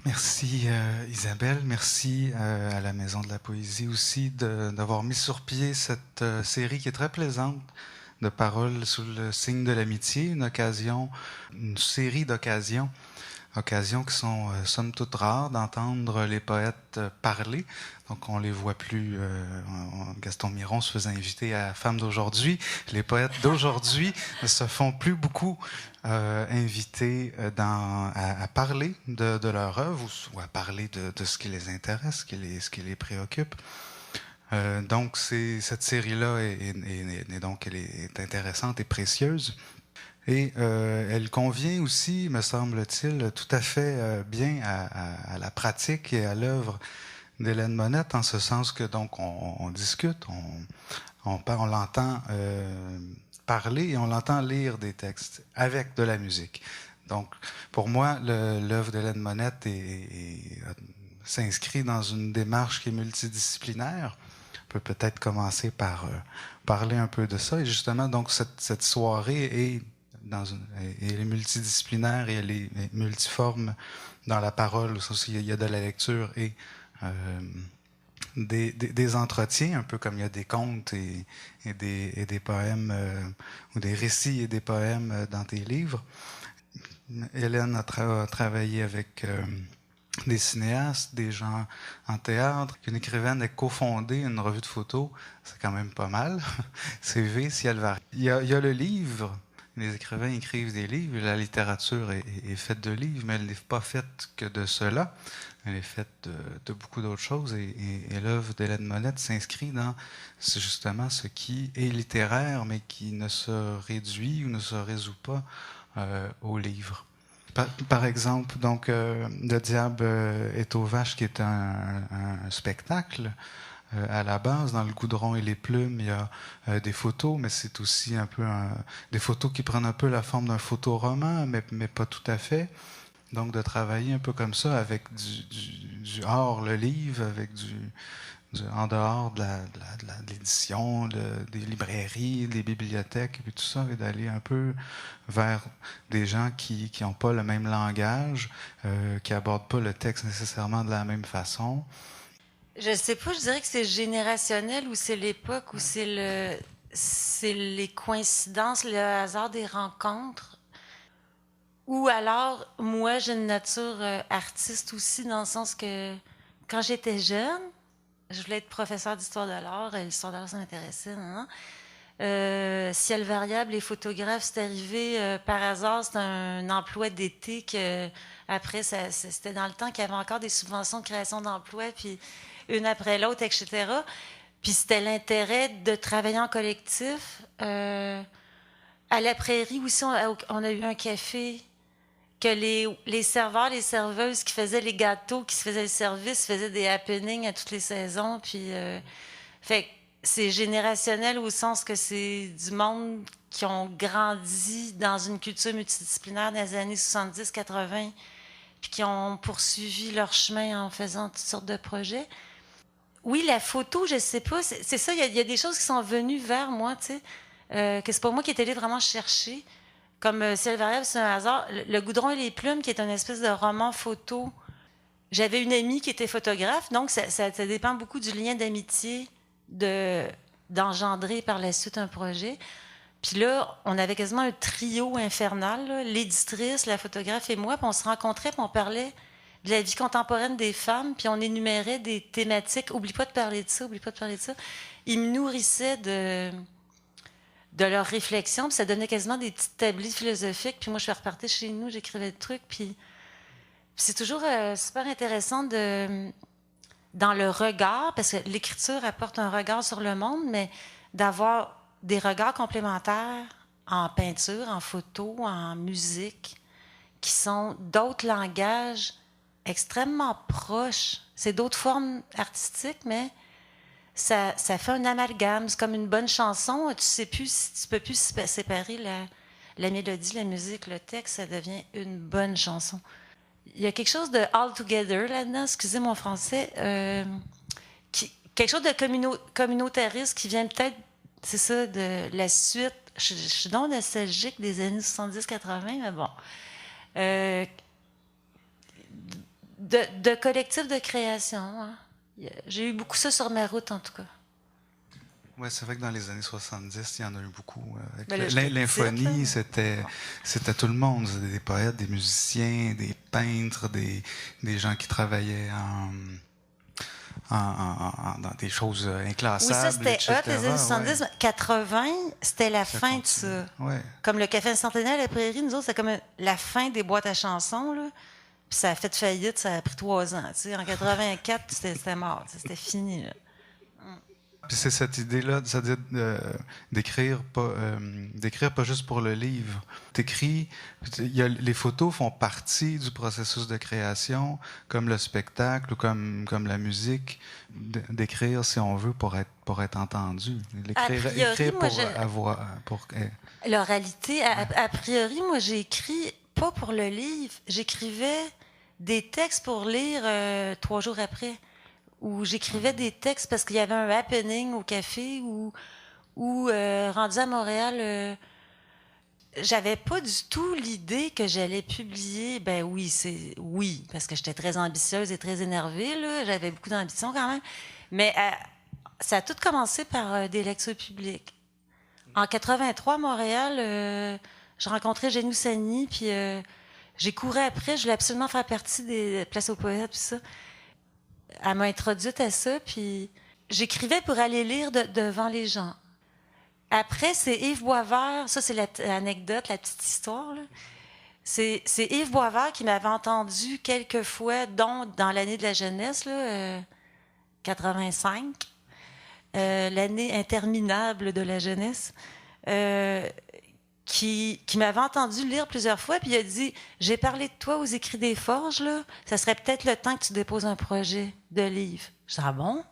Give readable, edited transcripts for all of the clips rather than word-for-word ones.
Merci Isabelle, merci à la Maison de la Poésie aussi d'avoir mis sur pied cette série qui est très plaisante de paroles sous le signe de l'amitié, une série occasions qui sont somme toute rares d'entendre les poètes parler. Donc on les voit plus. Gaston Miron se faisait inviter à Femmes d'aujourd'hui. Les poètes d'aujourd'hui ne se font plus beaucoup inviter à parler de leur œuvre ou à parler de ce qui les intéresse, ce qui les préoccupe. Donc cette série-là elle est intéressante et précieuse. Et elle convient aussi, me semble-t-il, tout à fait bien à la pratique et à l'œuvre d'Hélène Monette, en ce sens que donc on discute, on l'entend parler et on l'entend lire des textes avec de la musique. Donc, pour moi, l'œuvre d'Hélène Monette s'inscrit dans une démarche qui est multidisciplinaire. On peut peut-être commencer par parler un peu de ça. Et justement, donc, cette soirée elle est multidisciplinaire et elle est multiforme dans la parole. Il y a de la lecture et des entretiens, un peu comme il y a des contes et des poèmes, ou des récits et des poèmes dans tes livres. Hélène a travaillé avec des cinéastes, des gens en théâtre. Une écrivaine a cofondé une revue de photos, c'est quand même pas mal. C'est V, Ciel Varie. Il y a le livre. Les écrivains écrivent des livres, la littérature est faite de livres, mais elle n'est pas faite que de cela. Elle est faite de beaucoup d'autres choses et l'œuvre d'Hélène Monette s'inscrit dans justement ce qui est littéraire, mais qui ne se réduit ou ne se résout pas au livre. Par exemple, donc, Le diable est aux vaches, qui est un spectacle. À la base, dans Le goudron et les plumes, il y a des photos, mais c'est aussi un peu des photos qui prennent un peu la forme d'un photoroman, mais pas tout à fait. Donc, de travailler un peu comme ça, avec du hors le livre, avec en dehors de l'édition, des librairies, des bibliothèques, et puis tout ça, et d'aller un peu vers des gens qui n'ont pas le même langage, qui n'abordent pas le texte nécessairement de la même façon. Je sais pas, je dirais que c'est générationnel ou c'est l'époque ou c'est les coïncidences, le hasard des rencontres. Ou alors, moi, j'ai une nature artiste aussi, dans le sens que quand j'étais jeune, je voulais être professeur d'histoire de l'art, et l'histoire de l'art, ça m'intéressait. Ciel variable et photographe, c'est arrivé par hasard, c'est un emploi d'été que après, c'était dans le temps qu'il y avait encore des subventions de création d'emplois, puis une après l'autre, etc. Puis c'était l'intérêt de travailler en collectif. À la prairie aussi, on a eu un café que les serveurs, les serveuses qui faisaient les gâteaux, qui se faisaient le service, faisaient des happenings à toutes les saisons. Puis, fait c'est générationnel au sens que c'est du monde qui ont grandi dans une culture multidisciplinaire dans les années 70-80, puis qui ont poursuivi leur chemin en faisant toutes sortes de projets. Oui, la photo, je sais pas, c'est ça, il y a des choses qui sont venues vers moi, tu sais, que c'est pas moi qui est allée vraiment chercher. Comme Ciel variable, c'est un hasard. Le goudron et les plumes, qui est une espèce de roman photo. J'avais une amie qui était photographe, donc ça dépend beaucoup du lien d'amitié d'engendrer par la suite un projet. Puis là, on avait quasiment un trio infernal, l'éditrice, la photographe et moi, puis on se rencontrait, puis on parlait de la vie contemporaine des femmes, puis on énumérait des thématiques. Oublie pas de parler de ça, oublie pas de parler de ça. Ils me nourrissaient de leurs réflexions, puis ça donnait quasiment des petites tabliers philosophiques. Puis moi, je suis repartie chez nous, j'écrivais le truc, puis c'est toujours super intéressant dans le regard, parce que l'écriture apporte un regard sur le monde, mais d'avoir des regards complémentaires en peinture, en photo, en musique, qui sont d'autres langages extrêmement proches. C'est d'autres formes artistiques, mais ça fait un amalgame. C'est comme une bonne chanson. Tu peux plus séparer la mélodie, la musique, le texte. Ça devient une bonne chanson. Il y a quelque chose de all together là-dedans, excusez mon français, quelque chose de communautariste qui vient peut-être, c'est ça, de la suite. Je suis donc nostalgique des années 70-80, mais bon. de collectif de création. Hein. J'ai eu beaucoup ça sur ma route, en tout cas. Oui, c'est vrai que dans les années 70, il y en a eu beaucoup. Lymphonie, c'était tout le monde. C'était des poètes, des musiciens, des peintres, des gens qui travaillaient dans des choses inclassables. Oui, ça, c'était etc. hot, les années 70. Ouais. 80, c'était la fin de ça. Ouais. Comme le Café Centenaire à la Prairie, nous autres, c'était comme la fin des boîtes à chansons, là. Puis ça a fait faillite, ça a pris 3 ans. Tu sais, en 84, c'était mort. C'était fini, là. Puis c'est cette idée-là, c'est-à-dire d'écrire pas juste pour le livre. T'écris, les photos font partie du processus de création, comme le spectacle ou comme la musique, d'écrire si on veut pour être entendu. Écrire pour l'oralité, a priori, moi j'ai écrit pas pour le livre, j'écrivais des textes pour lire 3 jours après. Où j'écrivais des textes parce qu'il y avait un happening au café ou rendu à Montréal, j'avais pas du tout l'idée que j'allais publier. Ben oui, parce que j'étais très ambitieuse et très énervée, là. J'avais beaucoup d'ambition quand même. Mais ça a tout commencé par des lectures publiques. En 83, à Montréal, je rencontrais Génou Sani, puis j'ai couru après. Je voulais absolument faire partie des Places aux poètes, puis ça. Elle m'a introduite à ça, puis j'écrivais pour aller lire devant les gens. Après, c'est Yves Boisvert, ça c'est l'anecdote, la petite histoire, là. C'est Yves Boisvert qui m'avait entendu quelques fois, dont dans l'année de la jeunesse, là, 85, l'année interminable de la jeunesse, qui m'avait entendu lire plusieurs fois, puis il a dit « J'ai parlé de toi aux Écrits des Forges, là. Ça serait peut-être le temps que tu déposes un projet de livre. » Je dis « Ah bon?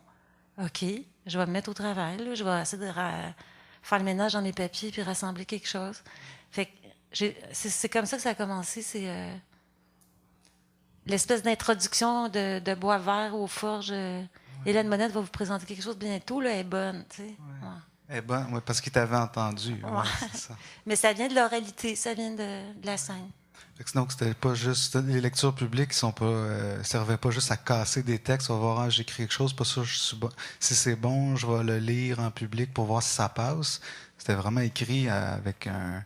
OK, je vais me mettre au travail, là. Je vais essayer de faire le ménage dans mes papiers puis rassembler quelque chose. » Fait que c'est comme ça que ça a commencé. C'est l'espèce d'introduction de Boisvert aux Forges. Ouais. Hélène Monette va vous présenter quelque chose bientôt, là. Elle est bonne, tu sais. Ouais. Eh ben, ouais, parce qu'il t'avait entendu. Ouais. Ouais, c'est ça. Mais ça vient de l'oralité, ça vient de la scène. Donc, c'était pas juste. Les lectures publiques servaient pas juste à casser des textes. On va voir, j'écris quelque chose, pas sûr, si c'est bon, je vais le lire en public pour voir si ça passe. C'était vraiment écrit avec un.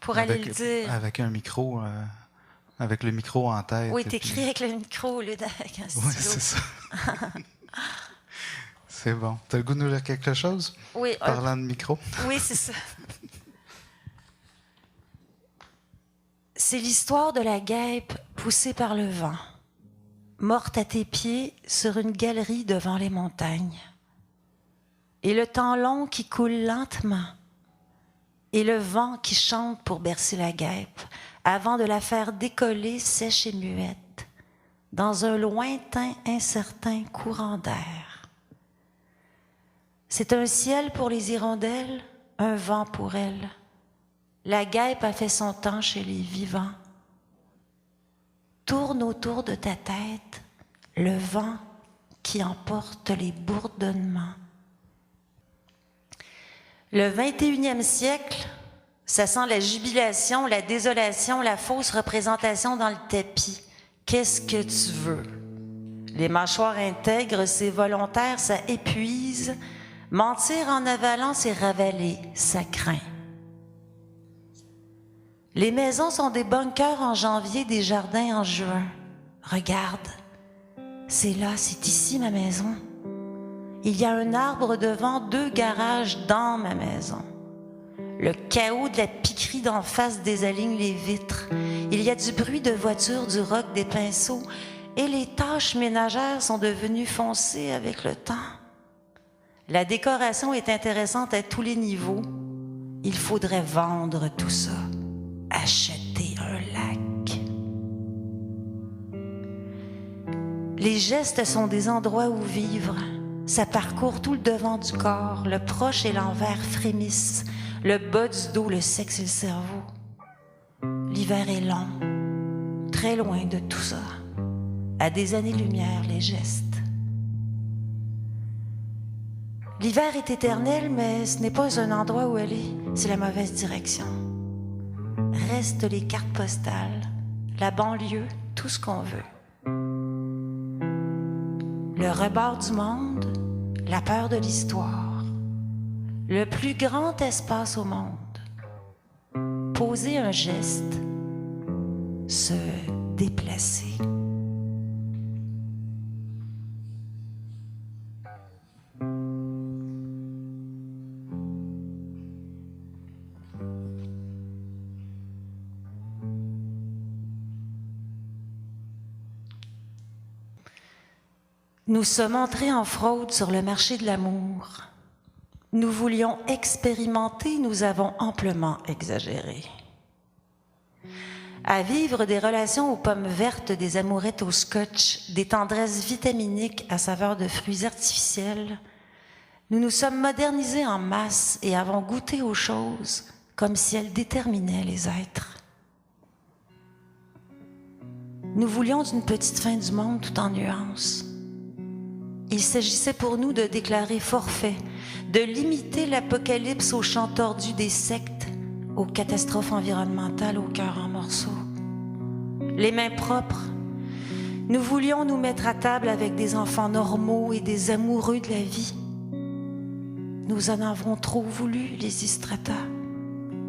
Pour aller le dire. Avec un micro. Avec le micro en tête. Oui, t'écris avec le micro au lieu d'avec un stylo. Oui, c'est ça. C'est bon. T'as le goût de nous lire quelque chose? Oui. Parlant de micro? Oui, c'est ça. C'est l'histoire de la guêpe poussée par le vent, morte à tes pieds sur une galerie devant les montagnes. Et le temps long qui coule lentement, et le vent qui chante pour bercer la guêpe, avant de la faire décoller sèche et muette, dans un lointain, incertain courant d'air. C'est un ciel pour les hirondelles, un vent pour elles. La guêpe a fait son temps chez les vivants. Tourne autour de ta tête le vent qui emporte les bourdonnements. Le 21e siècle, ça sent la jubilation, la désolation, la fausse représentation dans le tapis. Qu'est-ce que tu veux? Les mâchoires intègres, c'est volontaire, ça épuise. Mentir en avalant, c'est ravaler, ça craint. Les maisons sont des bunkers en janvier, des jardins en juin. Regarde, c'est là, c'est ici ma maison. Il y a un arbre devant, 2 garages dans ma maison. Le chaos de la piquerie d'en face désaligne les vitres. Il y a du bruit de voiture, du roc des pinceaux, et les tâches ménagères sont devenues foncées avec le temps. La décoration est intéressante à tous les niveaux. Il faudrait vendre tout ça. Acheter un lac. Les gestes sont des endroits où vivre. Ça parcourt tout le devant du corps. Le proche et l'envers frémissent. Le bas du dos, le sexe et le cerveau. L'hiver est long. Très loin de tout ça. À des années-lumière, les gestes. L'hiver est éternel, mais ce n'est pas un endroit où aller, c'est la mauvaise direction. Restent les cartes postales, la banlieue, tout ce qu'on veut. le rebord du monde, la peur de l'histoire, le plus grand espace au monde, poser un geste, se déplacer. Nous sommes entrés en fraude sur le marché de l'amour. Nous voulions expérimenter, nous avons amplement exagéré. À vivre des relations aux pommes vertes, des amourettes au scotch, des tendresses vitaminiques à saveur de fruits artificiels, nous nous sommes modernisés en masse et avons goûté aux choses comme si elles déterminaient les êtres. Nous voulions d'une petite fin du monde tout en nuances. Il s'agissait pour nous de déclarer forfait, de limiter l'apocalypse aux champs tordus des sectes, aux catastrophes environnementales au cœur en morceaux. Les mains propres, nous voulions nous mettre à table avec des enfants normaux et des amoureux de la vie. Nous en avons trop voulu, les Istrata.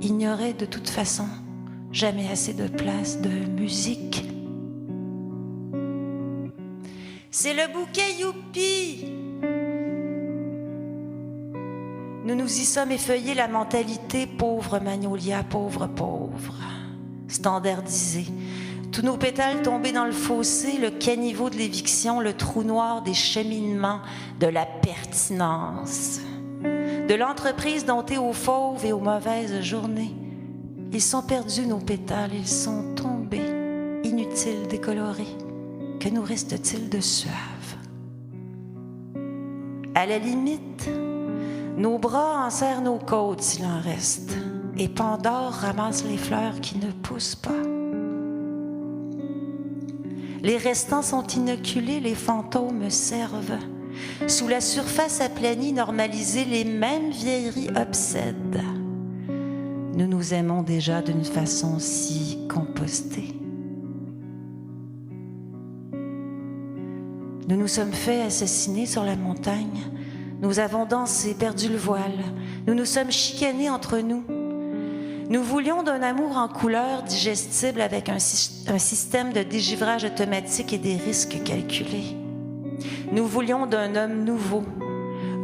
Il n'y aurait de toute façon jamais assez de place de musique. C'est le bouquet youpi! Nous nous y sommes effeuillés la mentalité pauvre magnolia, pauvre, standardisée. Tous nos pétales tombés dans le fossé, le caniveau de l'éviction, le trou noir des cheminements, de la pertinence, de l'entreprise domptée aux fauves et aux mauvaises journées. Ils sont perdus, nos pétales, ils sont tombés, inutiles, décolorés. Que nous reste-t-il de suave? À la limite, nos bras enserrent nos côtes s'il en reste, et Pandore ramasse les fleurs qui ne poussent pas. Les restants sont inoculés, les fantômes servent. Sous la surface aplanie, normalisée, les mêmes vieilleries obsèdent. Nous nous aimons déjà d'une façon si compostée. Nous nous sommes fait assassiner sur la montagne. Nous avons dansé, perdu le voile. Nous nous sommes chicanés entre nous. Nous voulions d'un amour en couleur digestible avec un système de dégivrage automatique et des risques calculés. Nous voulions d'un homme nouveau.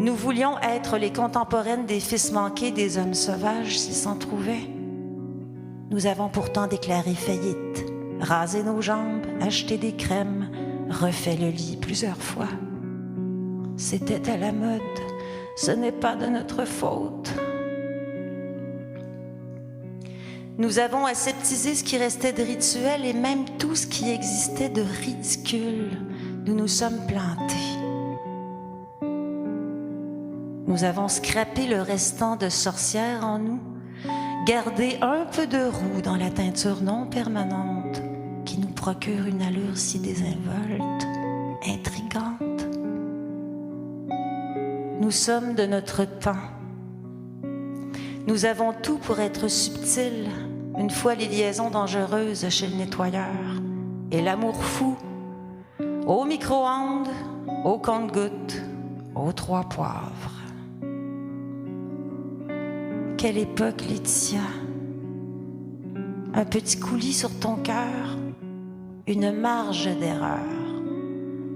Nous voulions être les contemporaines des fils manqués des hommes sauvages s'ils s'en trouvaient. Nous avons pourtant déclaré faillite, rasé nos jambes, acheté des crèmes, refait le lit plusieurs fois. C'était à la mode. Ce n'est pas de notre faute. Nous avons aseptisé ce qui restait de rituel et même tout ce qui existait de ridicule. Nous nous sommes plantés. Nous avons scrapé le restant de sorcière en nous, gardé un peu de roux dans la teinture non permanente qui nous procure une allure si désinvolte, intrigante. Nous sommes de notre temps. Nous avons tout pour être subtils, une fois les liaisons dangereuses chez le nettoyeur, et l'amour fou, au micro-ondes, au compte-gouttes, aux 3 poivres. Quelle époque, Laetitia! Un petit coulis sur ton cœur, une marge d'erreur,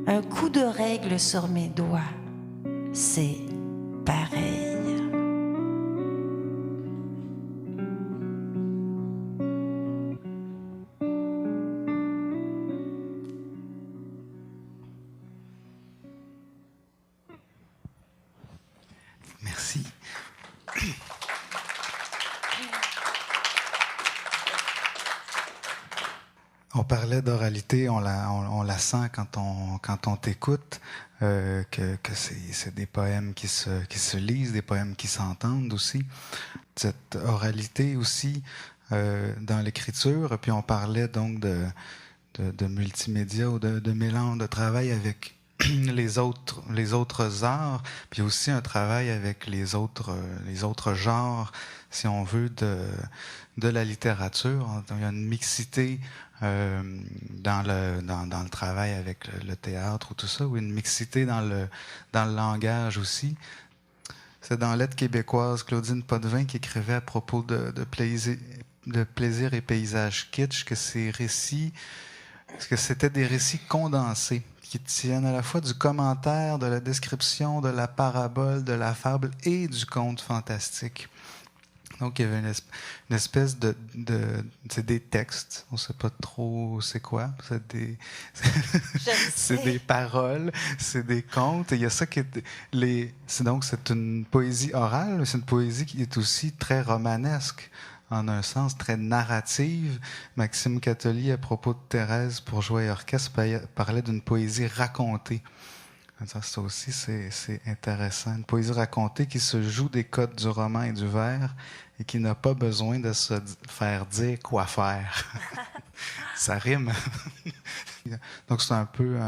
un coup de règle sur mes doigts, c'est pareil. Merci. On parlait d'oralité, on la sent quand on t'écoute, que c'est des poèmes qui se lisent, des poèmes qui s'entendent aussi. Cette oralité aussi dans l'écriture, puis on parlait donc de multimédia ou de mélange, de travail avec les autres arts, puis aussi un travail avec les autres genres, si on veut, de la littérature. Il y a une mixité dans le travail avec le théâtre ou tout ça, ou une mixité dans le langage aussi. C'est dans Lettres québécoises, Claudine Potvin qui écrivait à propos de plaisir et paysage kitsch que ces récits, que c'était des récits condensés qui tiennent à la fois du commentaire, de la description, de la parabole, de la fable et du conte fantastique. Donc, il y avait une espèce c'est des textes. On ne sait pas trop c'est quoi. C'est des paroles, c'est des contes. Et il y a ça qui est... c'est une poésie orale, mais c'est une poésie qui est aussi très romanesque, en un sens, très narrative. Maxime Catoli, à propos de Thérèse pour Joie et Orchestre, parlait d'une poésie racontée. Ça aussi, c'est intéressant. Une poésie racontée qui se joue des codes du roman et du vers et qui n'a pas besoin de se faire dire quoi faire. Ça rime. Donc, c'est un peu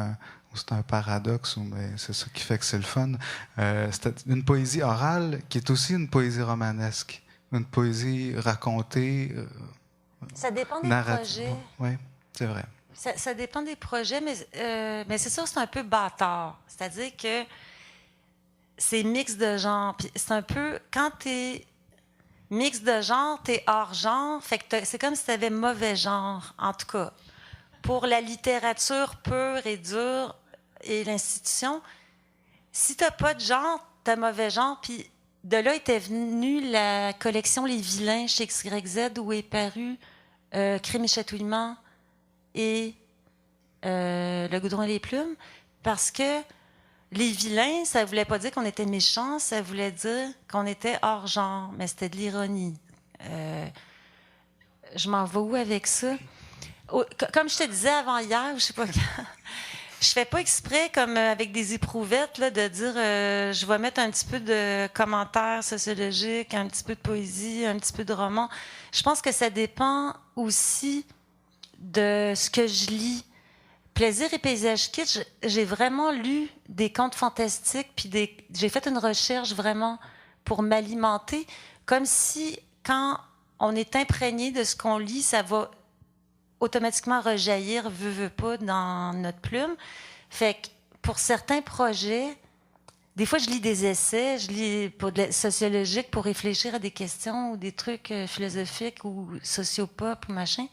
c'est un paradoxe, mais c'est ça qui fait que c'est le fun. C'est une poésie orale qui est aussi une poésie romanesque. Une poésie racontée. Ça dépend des projets. Oui, c'est vrai. Ça dépend des projets, mais c'est sûr, c'est un peu bâtard. C'est-à-dire que c'est mix de genre. Puis c'est un peu... Quand t'es mix de genre, t'es hors genre. Fait que c'est comme si t'avais mauvais genre, en tout cas. Pour la littérature pure et dure et l'institution, si t'as pas de genre, t'as mauvais genre. Puis de là était venue la collection Les Vilains chez XYZ, où est paru Crime et Chatouillement et Le Goudron et les Plumes, parce que les vilains, ça voulait pas dire qu'on était méchants, ça voulait dire qu'on était hors genre, mais c'était de l'ironie. Je m'en vais où avec ça? Comme je te disais avant hier, je sais pas quand, je fais pas exprès, comme avec des éprouvettes, là, de dire je vais mettre un petit peu de commentaires sociologiques, un petit peu de poésie, un petit peu de roman. Je pense que ça dépend aussi de ce que je lis. Plaisir et paysage kitsch, j'ai vraiment lu des contes fantastiques, puis j'ai fait une recherche vraiment pour m'alimenter, comme si quand on est imprégné de ce qu'on lit, ça va automatiquement rejaillir, veut pas, dans notre plume. Fait que pour certains projets, des fois, je lis des essais, je lis sociologiques pour réfléchir à des questions ou des trucs philosophiques ou sociopop ou machin.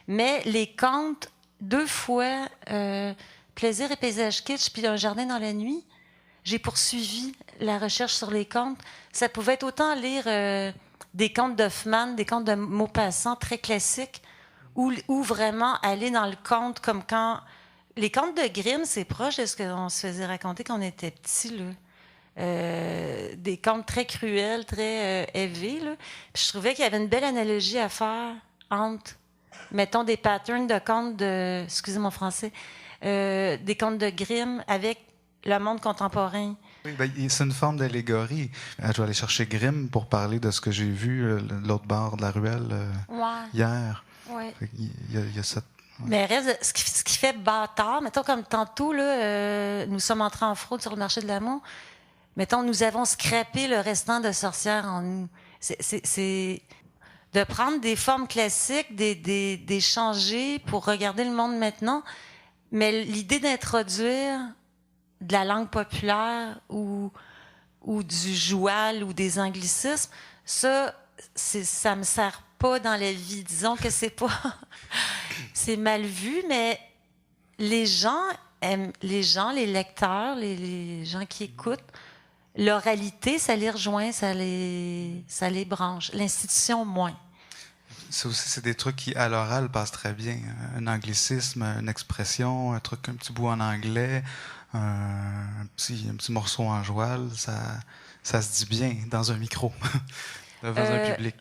Mais les contes, 2 fois, Plaisir et paysage kitsch, puis Un jardin dans la nuit, j'ai poursuivi la recherche sur les contes. Ça pouvait être autant lire des contes d'Hoffmann, des contes de Maupassant très classiques, ou vraiment aller dans le conte, comme quand... Les contes de Grimm, c'est proche de ce qu'on se faisait raconter quand on était petit, là. Des contes très cruels, très élevés, là. Puis je trouvais qu'il y avait une belle analogie à faire entre, mettons, des patterns de contes de... Excusez mon français. Des contes de Grimm avec le monde contemporain. Oui, ben, c'est une forme d'allégorie. Je vais aller chercher Grimm pour parler de ce que j'ai vu de l'autre bord de la ruelle hier. Ouais. Il y a cette... Mais reste, ce qui fait bâtard, mettons comme tantôt, là, nous sommes entrés en fraude sur le marché de l'amour. Mettons, nous avons scrappé le restant de sorcière en nous. C'est de prendre des formes classiques, des changer pour regarder le monde maintenant. Mais l'idée d'introduire de la langue populaire ou du joual ou des anglicismes, ça me sert pas dans la vie. Disons que c'est pas... c'est mal vu, mais les gens aiment... les lecteurs, les gens qui écoutent, l'oralité, ça les rejoint, ça les branche. L'institution, moins. Ça aussi, c'est des trucs qui, à l'oral, passent très bien. Un anglicisme, une expression, un petit bout en anglais, un petit morceau en joual, ça se dit bien dans un micro, devant un public.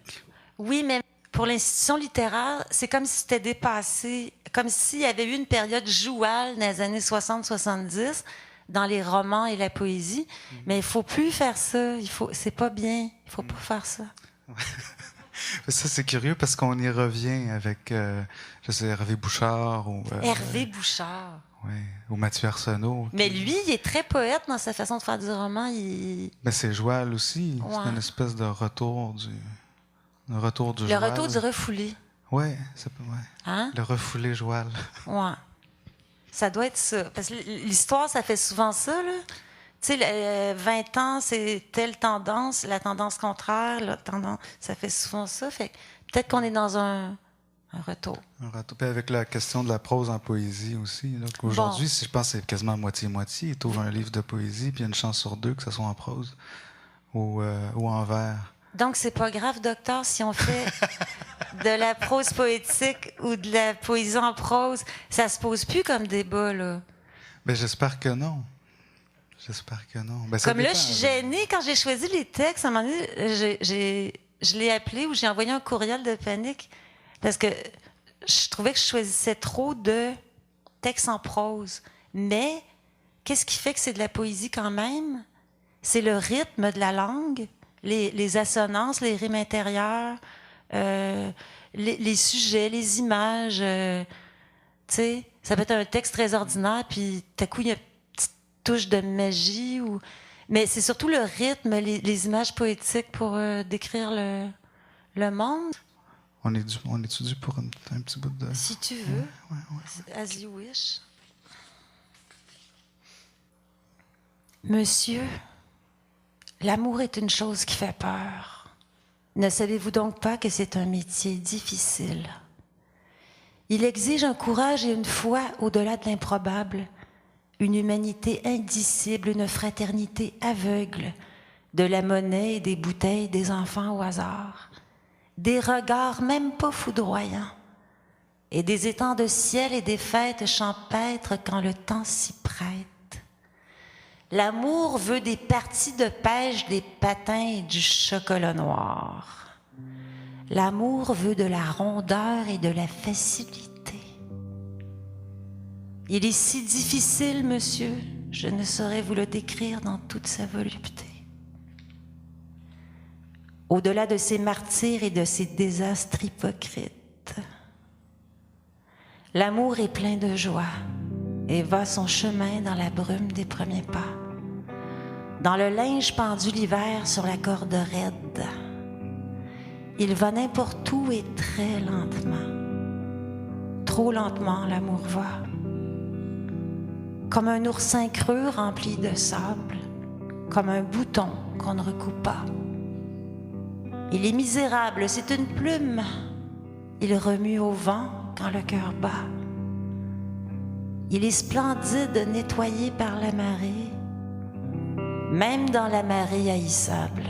Oui, mais pour l'institution littéraire, c'est comme si c'était dépassé, comme s'il y avait eu une période jouale dans les années 60-70 dans les romans et la poésie. Mais il faut plus faire ça. C'est pas bien. Il faut pas faire ça. Ça, c'est curieux parce qu'on y revient avec, je sais, Hervé Bouchard. Hervé Bouchard. Ou Mathieu Arsenault. Mais lui, il est très poète dans sa façon de faire du roman. Ben, c'est Joël aussi. Ouais. C'est une espèce de retour du Le Joël. retour du refoulé. Oui, Hein? le refoulé Joël. Ouais. Ça doit être ça. Parce que l'histoire, ça fait souvent ça, là. Tu sais, 20 ans, c'est telle tendance, la tendance contraire, la tendance, ça fait souvent ça. Fait peut-être qu'on est dans un retour. Un retour. Puis avec la question de la prose en poésie aussi. Aujourd'hui, je pense que c'est quasiment moitié-moitié. Tu ouvres un livre de poésie, puis il y a une chance sur deux que ce soit en prose ou en vers. Donc, c'est pas grave, docteur, si on fait de la prose poétique ou de la poésie en prose. Ça se pose plus comme débat, là. Ben, j'espère que non. J'espère que non. Ben, Comme là, je suis gênée. Quand j'ai choisi les textes, à un moment donné, je l'ai appelé ou j'ai envoyé un courriel de panique parce que je trouvais que je choisissais trop de textes en prose. Mais qu'est-ce qui fait que c'est de la poésie quand même? C'est le rythme de la langue, les assonances, les rimes intérieures, les sujets, les images. Tu sais, ça peut être un texte très ordinaire, puis tout à coup, il y a touche de magie mais c'est surtout le rythme, les images poétiques pour décrire le monde. On est dû pour un petit bout de... Si tu veux. Ouais. As you wish. Monsieur, l'amour est une chose qui fait peur. Ne savez-vous donc pas que c'est un métier difficile? Il exige un courage et une foi au-delà de l'improbable, une humanité indicible, une fraternité aveugle, de la monnaie et des bouteilles des enfants au hasard, des regards même pas foudroyants, et des étangs de ciel et des fêtes champêtres quand le temps s'y prête. L'amour veut des parties de pêche, des patins et du chocolat noir. L'amour veut de la rondeur et de la facilité. Il est si difficile, monsieur, je ne saurais vous le décrire dans toute sa volupté. Au-delà de ses martyrs et de ses désastres hypocrites, l'amour est plein de joie et va son chemin dans la brume des premiers pas, dans le linge pendu l'hiver sur la corde raide. Il va n'importe où et très lentement. Trop lentement, l'amour va. Comme un oursin creux rempli de sable, comme un bouton qu'on ne recoupe pas. Il est misérable, c'est une plume. Il remue au vent quand le cœur bat. Il est splendide, nettoyé par la marée, même dans la marée haïssable.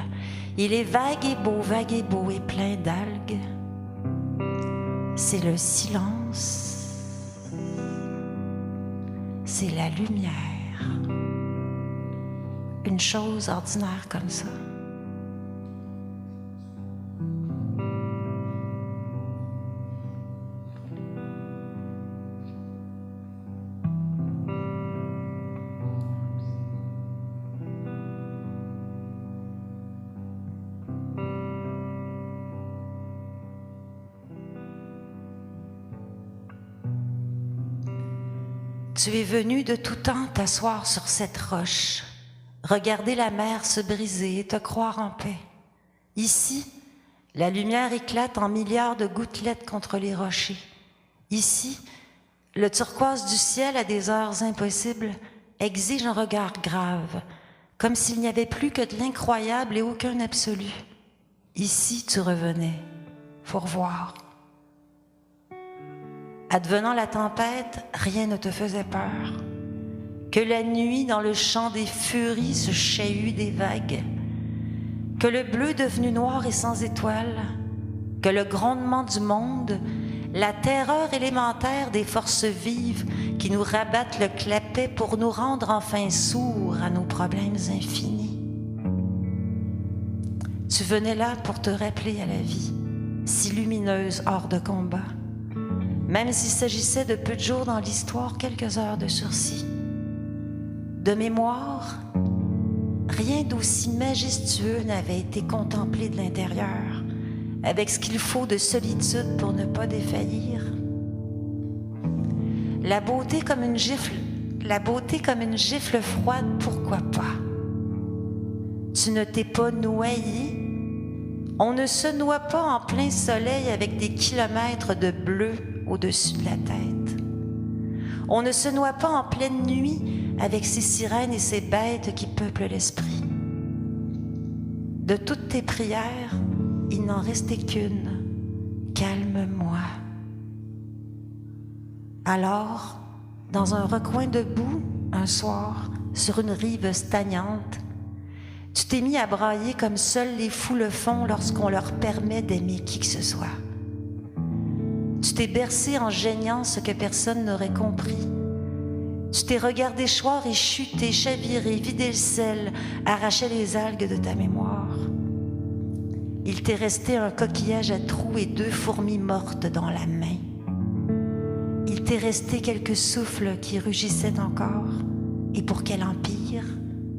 Il est vague et beau et plein d'algues. C'est le silence. C'est la lumière. Une chose ordinaire comme ça. Tu es venu de tout temps t'asseoir sur cette roche, regarder la mer se briser et te croire en paix. Ici, la lumière éclate en milliards de gouttelettes contre les rochers. Ici, le turquoise du ciel à des heures impossibles exige un regard grave, comme s'il n'y avait plus que de l'incroyable et aucun absolu. Ici, tu revenais, pour voir. Advenant la tempête, rien ne te faisait peur. Que la nuit dans le champ des furies se chahut des vagues. Que le bleu devenu noir et sans étoiles. Que le grondement du monde, la terreur élémentaire des forces vives qui nous rabattent le clapet pour nous rendre enfin sourds à nos problèmes infinis. Tu venais là pour te rappeler à la vie, si lumineuse hors de combat. Même s'il s'agissait de peu de jours dans l'histoire, quelques heures de sursis. De mémoire, rien d'aussi majestueux n'avait été contemplé de l'intérieur, avec ce qu'il faut de solitude pour ne pas défaillir. La beauté comme une gifle froide, pourquoi pas? Tu ne t'es pas noyé? On ne se noie pas en plein soleil avec des kilomètres de bleu au-dessus de la tête. On ne se noie pas en pleine nuit avec ces sirènes et ces bêtes qui peuplent l'esprit. De toutes tes prières, il n'en restait qu'une. Calme-moi. Alors, dans un recoin de boue, un soir, sur une rive stagnante, tu t'es mis à brailler comme seuls les fous le font lorsqu'on leur permet d'aimer qui que ce soit. Tu t'es bercé en geignant ce que personne n'aurait compris. Tu t'es regardé choir et chuter, chavirer, vider le sel, arracher les algues de ta mémoire. Il t'est resté un coquillage à trous et 2 fourmis mortes dans la main. Il t'est resté quelques souffles qui rugissaient encore. Et pour quel empire?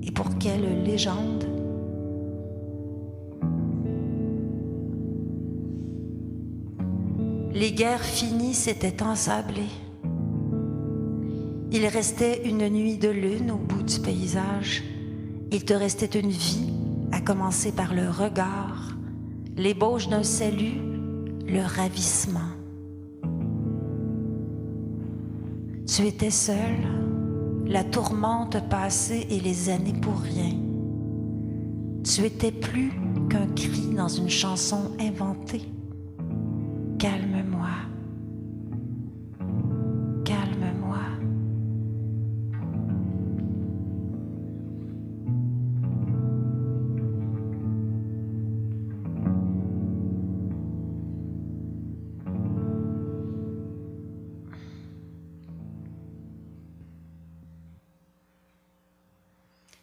Et pour quelle légende? Les guerres finies s'étaient ensablées. Il restait une nuit de lune au bout du paysage. Il te restait une vie, à commencer par le regard, l'ébauche d'un salut, le ravissement. Tu étais seul, la tourmente passée et les années pour rien. Tu étais plus qu'un cri dans une chanson inventée. Calme-moi. Calme-moi.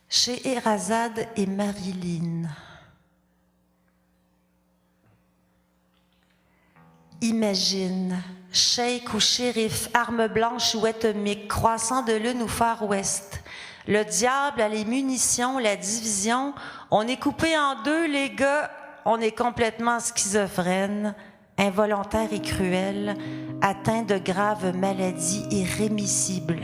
Scheherazade et Marilyn. Imagine, cheikh ou shérif, arme blanche ou atomique, croissant de lune ou Far West. Le diable a les munitions, la division. On est coupé en deux, les gars. On est complètement schizophrène, involontaire et cruel, atteint de graves maladies irrémissibles.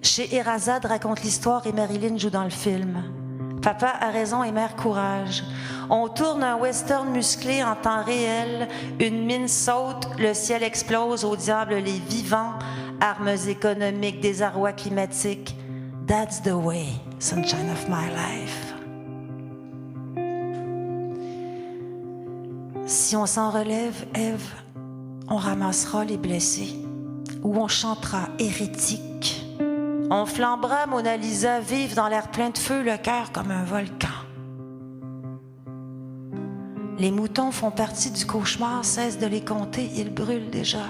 Scheherazade raconte l'histoire et Marilyn joue dans le film. Papa a raison et mère courage. On tourne un western musclé en temps réel, une mine saute, le ciel explose, au diable les vivants, armes économiques, désarroi climatique. That's the way, sunshine of my life. Si on s'en relève, Ève, on ramassera les blessés, ou on chantera hérétique. On flambera Mona Lisa vive dans l'air plein de feu, le cœur comme un volcan. Les moutons font partie du cauchemar, cesse de les compter, ils brûlent déjà.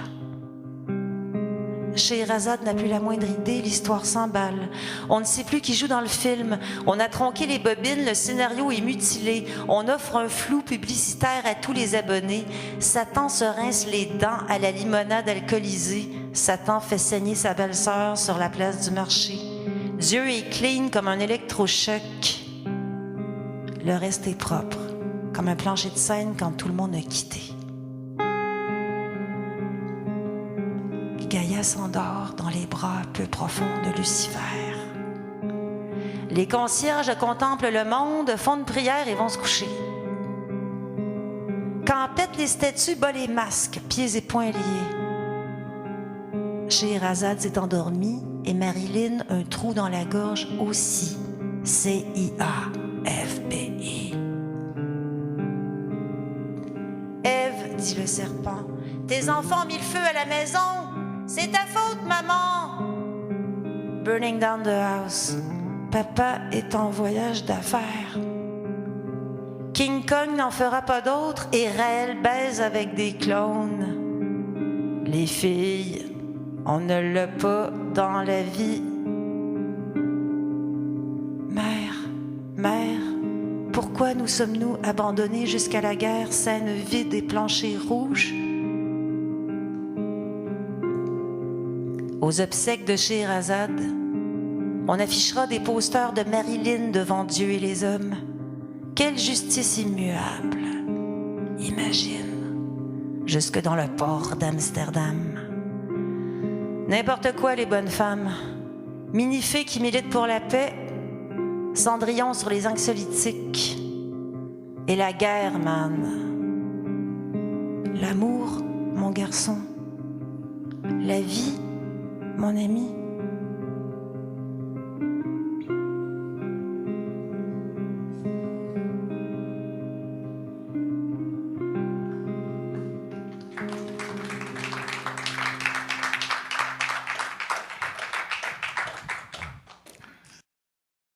Scheherazade n'a plus la moindre idée, l'histoire s'emballe. On ne sait plus qui joue dans le film. On a tronqué les bobines, le scénario est mutilé. On offre un flou publicitaire à tous les abonnés. Satan se rince les dents à la limonade alcoolisée. Satan fait saigner sa belle-sœur sur la place du marché. Dieu est clean comme un électrochoc. Le reste est propre, comme un plancher de scène quand tout le monde a quitté. Gaïa s'endort dans les bras peu profonds de Lucifer. Les concierges contemplent le monde, font une prière et vont se coucher. Quand pètent les statues, bat les masques, pieds et poings liés. Scheherazade s'est endormie et Marilyn un trou dans la gorge aussi. C-I-A-F-B-I. Ève, dit le serpent, tes enfants ont mis le feu à la maison. C'est ta faute, maman. Burning down the house. Papa est en voyage d'affaires. King Kong n'en fera pas d'autres et Raël baise avec des clones. Les filles, on ne l'a pas dans la vie. Mère, pourquoi nous sommes-nous abandonnés jusqu'à la guerre, scène vide et plancher rouge? Aux obsèques de Scheherazade, on affichera des posters de Marilyn devant Dieu et les hommes. Quelle justice immuable! Imagine, jusque dans le port d'Amsterdam. N'importe quoi, les bonnes femmes. Minifée qui milite pour la paix, Cendrillon sur les anxiolytiques. Et la guerre, man. L'amour, mon garçon. La vie, mon ami.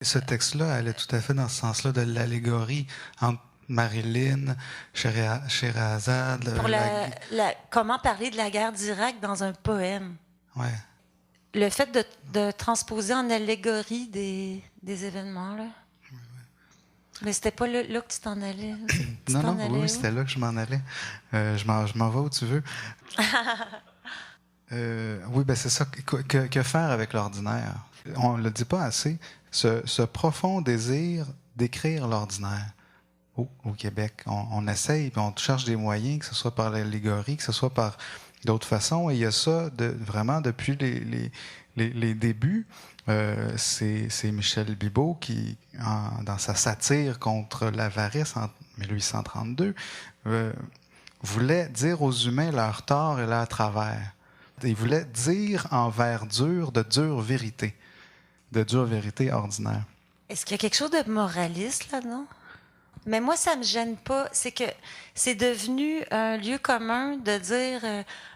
Ce texte-là allait tout à fait dans ce sens-là de l'allégorie entre Marilyn, Scheherazade. Pour comment parler de la guerre d'Irak dans un poème. Ouais. Le fait de transposer en allégorie des événements, là. Mais c'était pas là que tu t'en allais. Oui, c'était là que je m'en allais. Je m'en vais où tu veux. Oui, ben c'est ça. Que faire avec l'ordinaire? On ne le dit pas assez. Ce profond désir d'écrire l'ordinaire. Au Québec, on essaye, puis on cherche des moyens, que ce soit par l'allégorie, que ce soit par d'autres façons. Et il y a ça vraiment depuis les débuts. C'est Michel Bibeau qui, dans sa satire contre l'avarice en 1832, voulait dire aux humains leur tort et leur travers. Il voulait dire en vers dur de dure vérité ordinaire. Est-ce qu'il y a quelque chose de moraliste là-dedans? Mais moi, ça me gêne pas. C'est que c'est devenu un lieu commun de dire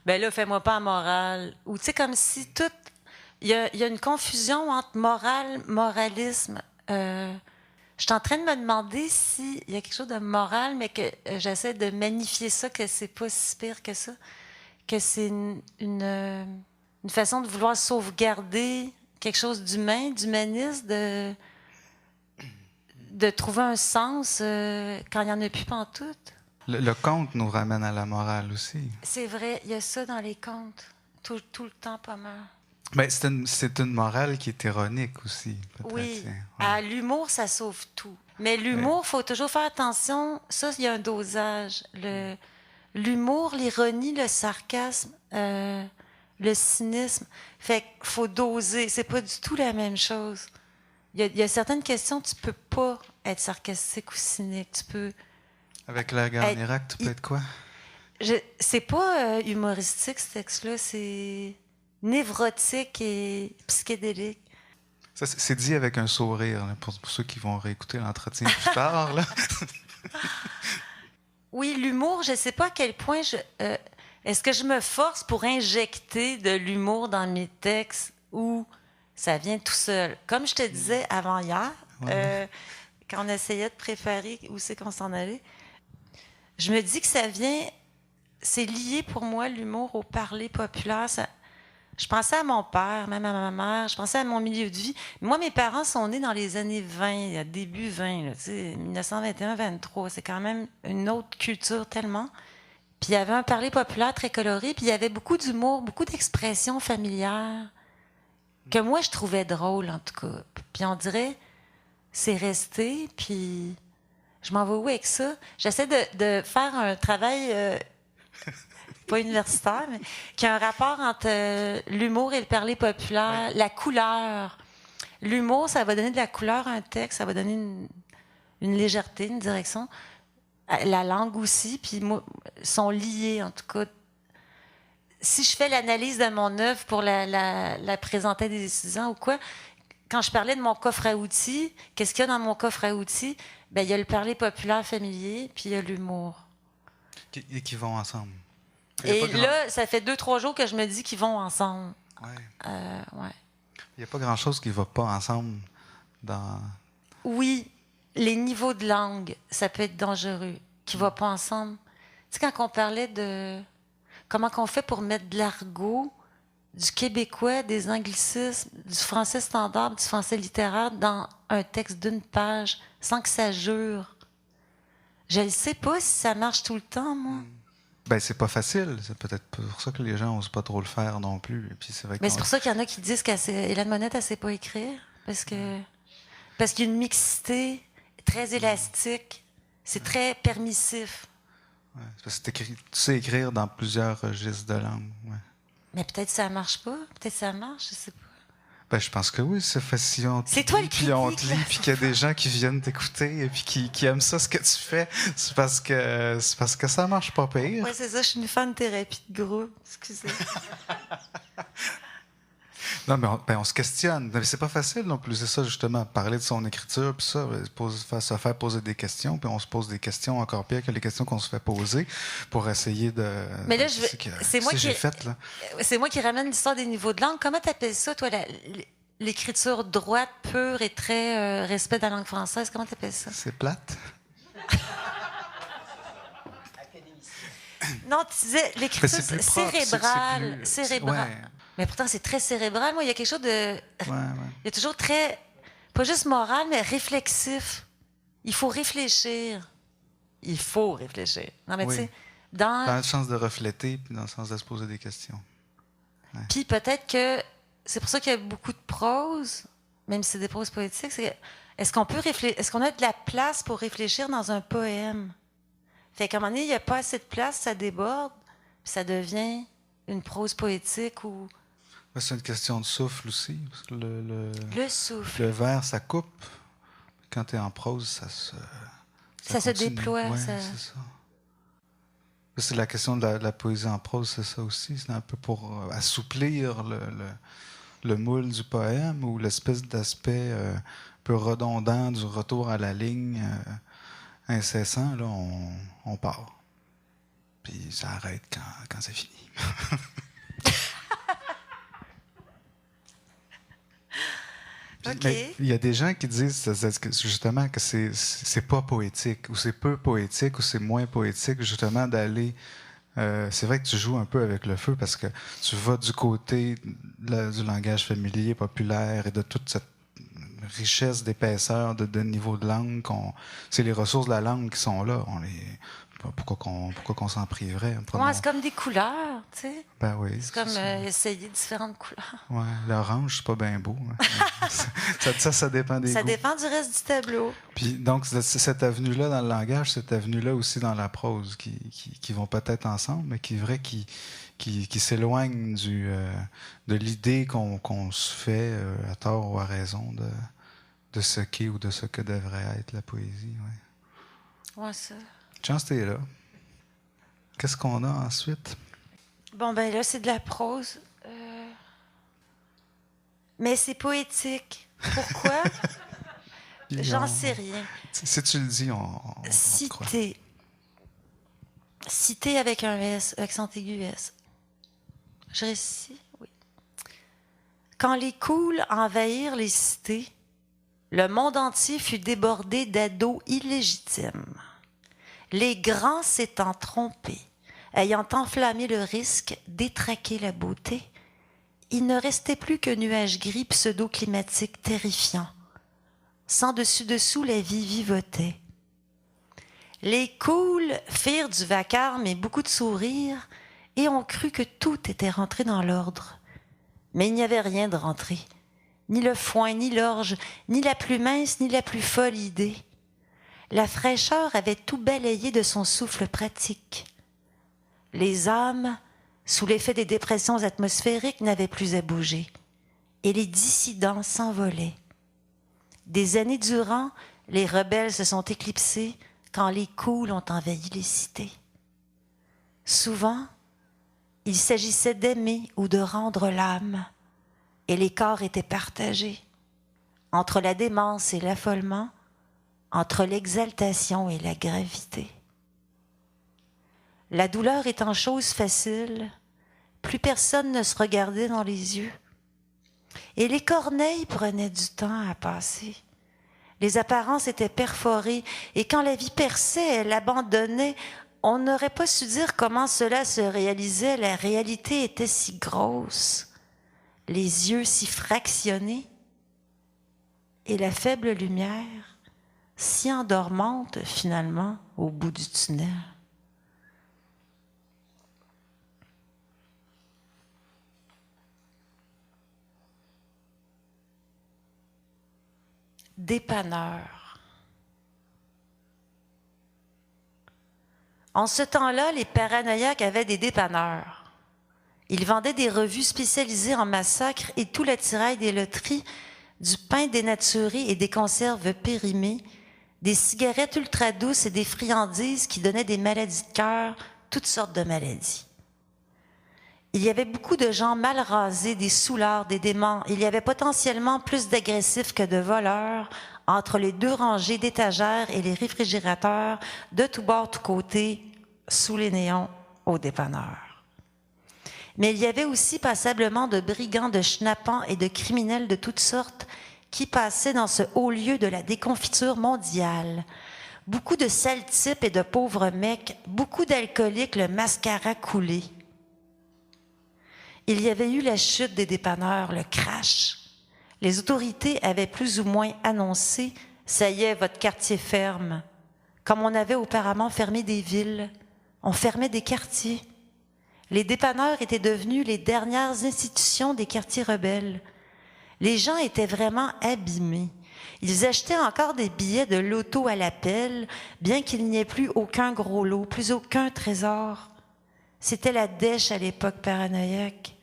ben là, fais-moi pas en morale. Ou tu sais, comme si tout. Il y a une confusion entre morale, moralisme. Je suis en train de me demander s'il y a quelque chose de moral, mais que j'essaie de magnifier ça, que c'est pas si pire que ça. Que c'est une façon de vouloir sauvegarder quelque chose d'humain, d'humaniste, de trouver un sens quand il n'y en a plus pantoute. Le conte nous ramène à la morale aussi. C'est vrai, il y a ça dans les contes. Tout le temps, pas mal. Ben, c'est une morale qui est ironique aussi. Oui, ouais. À l'humour, ça sauve tout. Mais l'humour, il faut toujours faire attention. Ça, il y a un dosage. L'humour, l'ironie, le sarcasme, le cynisme. Fait qu'il faut doser. C'est pas du tout la même chose. Il y a certaines questions, tu peux pas être sarcastique ou cynique. Tu peux. Avec la guerre en Irak, tu peux être quoi? C'est pas humoristique, ce texte-là. C'est névrotique et psychédélique. Ça, c'est dit avec un sourire, là, pour ceux qui vont réécouter l'entretien plus tard. Là. Oui, l'humour, je sais pas à quel point est-ce que je me force pour injecter de l'humour dans mes textes ou ça vient tout seul. Comme je te disais avant hier, quand on essayait de préparer où c'est qu'on s'en allait, je me dis que c'est lié pour moi, l'humour, au parler populaire. Je pensais à mon père, même à ma mère, je pensais à mon milieu de vie. Moi, mes parents sont nés dans les années 20, début 20, là, 1921-23. C'est quand même une autre culture tellement. Puis il y avait un parler populaire très coloré, puis il y avait beaucoup d'humour, beaucoup d'expressions familières que moi, je trouvais drôle, en tout cas. Puis on dirait, c'est resté, puis je m'en vais où avec ça? J'essaie de faire un travail... pas universitaire, mais qui a un rapport entre l'humour et le parler populaire, la couleur. L'humour, ça va donner de la couleur à un texte, ça va donner une légèreté, une direction. La langue aussi, puis sont liés, en tout cas. Si je fais l'analyse de mon œuvre pour la présenter à des étudiants ou quoi, quand je parlais de mon coffre à outils, qu'est-ce qu'il y a dans mon coffre à outils? Ben, il y a le parler populaire familier, puis il y a l'humour. Et qui vont ensemble. Et là, ça fait 2-3 jours que je me dis qu'ils vont ensemble. Ouais. Ouais. Il n'y a pas grand-chose qui ne va pas ensemble dans... Oui, les niveaux de langue, ça peut être dangereux, qui ne vont pas ensemble. Tu sais, quand on parlait de comment qu'on fait pour mettre de l'argot, du québécois, des anglicismes, du français standard, du français littéraire dans un texte d'une page, sans que ça jure. Je ne sais pas si ça marche tout le temps, moi. Ben, c'est pas facile. C'est peut-être pour ça que les gens n'osent pas trop le faire non plus. Et puis c'est vrai mais c'est pour ça qu'il y en a qui disent qu'Hélène Monette, elle ne sait pas écrire. Parce qu'il y a une mixité très élastique. C'est très permissif. Ouais, parce que tu sais écrire dans plusieurs registres de langue. Ouais. Mais peut-être ça marche pas. Peut-être ça marche, je sais pas. Ben, je pense que oui, ça fait si on te C'est toi le lit, puis on te critique. lit, puis qu'il y a des gens qui viennent t'écouter et puis qui aiment ça, ce que tu fais, c'est parce que ça marche pas pire. Oui, c'est ça, je suis une fan de thérapie de groupe. Excusez. Non, mais on se questionne. Mais c'est pas facile non plus, c'est ça justement, parler de son écriture, puis ça, se faire poser des questions, puis on se pose des questions encore pires que les questions qu'on se fait poser pour essayer de... Mais là, c'est moi qui j'ai fait, là. C'est moi qui ramène l'histoire des niveaux de langue. Comment t'appelles ça, toi, l'écriture droite, pure et très respect de la langue française? Comment t'appelles ça? C'est plate. Non, tu disais l'écriture cérébrale. plus... Cérébrale. Ouais. Mais pourtant, c'est très cérébral. Moi, il y a quelque chose de... Ouais. Il y a toujours très... Pas juste moral, mais réflexif. Il faut réfléchir. Il faut réfléchir. Non, mais Oui. tu sais, Dans le sens de refléter, puis dans le sens de se poser des questions. Ouais. Puis peut-être que... C'est pour ça qu'il y a beaucoup de prose, même si c'est des proses poétiques. Est-ce qu'on peut réfléchir... Est-ce qu'on a de la place pour réfléchir dans un poème? Fait qu'à un moment donné, il n'y a pas assez de place, ça déborde, puis ça devient une prose poétique ou... C'est une question de souffle aussi. Parce que Le souffle. le vers, ça coupe. Quand tu es en prose, ça se déploie. Ouais, c'est ça. C'est la question de la poésie en prose, c'est ça aussi. C'est un peu pour assouplir le moule du poème ou l'espèce d'aspect un peu redondant du retour à la ligne incessant. Là, on part. Puis ça arrête quand c'est fini. Okay. Il y a des gens qui disent justement que c'est pas poétique, ou c'est peu poétique, ou c'est moins poétique, justement, d'aller... c'est vrai que tu joues un peu avec le feu parce que tu vas du côté du langage familier, populaire et de toute cette richesse d'épaisseur, de niveau de langue. C'est les ressources de la langue qui sont là. Pourquoi qu'on s'en priverait? Ouais, c'est comme des couleurs, tu sais. Ben oui. C'est comme essayer différentes couleurs. Ouais, l'orange, c'est pas bien beau. Hein. ça dépend des Ça goûts. dépend du reste du tableau. Puis donc, cette avenue-là dans le langage, cette avenue-là aussi dans la prose, qui vont peut-être ensemble, mais qui est vrai qui s'éloignent de l'idée qu'on se fait à tort ou à raison de ce qu'est ou de ce que devrait être la poésie. Ouais, ça. Chance, t'es là. Qu'est-ce qu'on a ensuite? Bon, ben là, c'est de la prose. Mais c'est poétique. Pourquoi? J'en sais rien. Si tu le dis, on Citer. Citer avec un S, accent aigu S. Je récite, oui. Quand les cools envahirent les cités, le monde entier fut débordé d'ados illégitimes. Les grands s'étant trompés, ayant enflammé le risque d'étraquer la beauté, il ne restait plus qu'un nuage gris pseudo-climatique terrifiant. Sans dessus-dessous, la vie vivotait. Les cools firent du vacarme et beaucoup de sourires, et on crut que tout était rentré dans l'ordre. Mais il n'y avait rien de rentré. Ni le foin, ni l'orge, ni la plus mince, ni la plus folle idée. La fraîcheur avait tout balayé de son souffle pratique. Les âmes, sous l'effet des dépressions atmosphériques, n'avaient plus à bouger, et les dissidents s'envolaient. Des années durant, les rebelles se sont éclipsés quand les cools ont envahi les cités. Souvent, il s'agissait d'aimer ou de rendre l'âme, et les corps étaient partagés. Entre la démence et l'affolement, entre l'exaltation et la gravité. La douleur étant chose facile, plus personne ne se regardait dans les yeux. Et les corneilles prenaient du temps à passer. Les apparences étaient perforées, et quand la vie perçait, elle abandonnait. On n'aurait pas su dire comment cela se réalisait. La réalité était si grosse, les yeux si fractionnés, et la faible lumière si endormante, finalement, au bout du tunnel. Dépanneur. En ce temps-là, les paranoïaques avaient des dépanneurs. Il vendait des revues spécialisées en massacres et tout l'attirail des loteries, du pain dénaturé et des conserves périmées, des cigarettes ultra douces et des friandises qui donnaient des maladies de cœur, toutes sortes de maladies. Il y avait beaucoup de gens mal rasés, des soulards, des déments. Il y avait potentiellement plus d'agressifs que de voleurs entre les 2 rangées d'étagères et les réfrigérateurs, de tous bords, tous côtés, sous les néons, au dépanneur. Mais il y avait aussi passablement de brigands, de schnappants et de criminels de toutes sortes qui passaient dans ce haut lieu de la déconfiture mondiale. Beaucoup de sales types et de pauvres mecs, beaucoup d'alcooliques, le mascara coulé. Il y avait eu la chute des dépanneurs, le crash. Les autorités avaient plus ou moins annoncé « ça y est, votre quartier ferme ». Comme on avait auparavant fermé des villes, on fermait des quartiers. Les dépanneurs étaient devenus les dernières institutions des quartiers rebelles. Les gens étaient vraiment abîmés. Ils achetaient encore des billets de loto à l'appel, bien qu'il n'y ait plus aucun gros lot, plus aucun trésor. C'était la dèche à l'époque paranoïaque.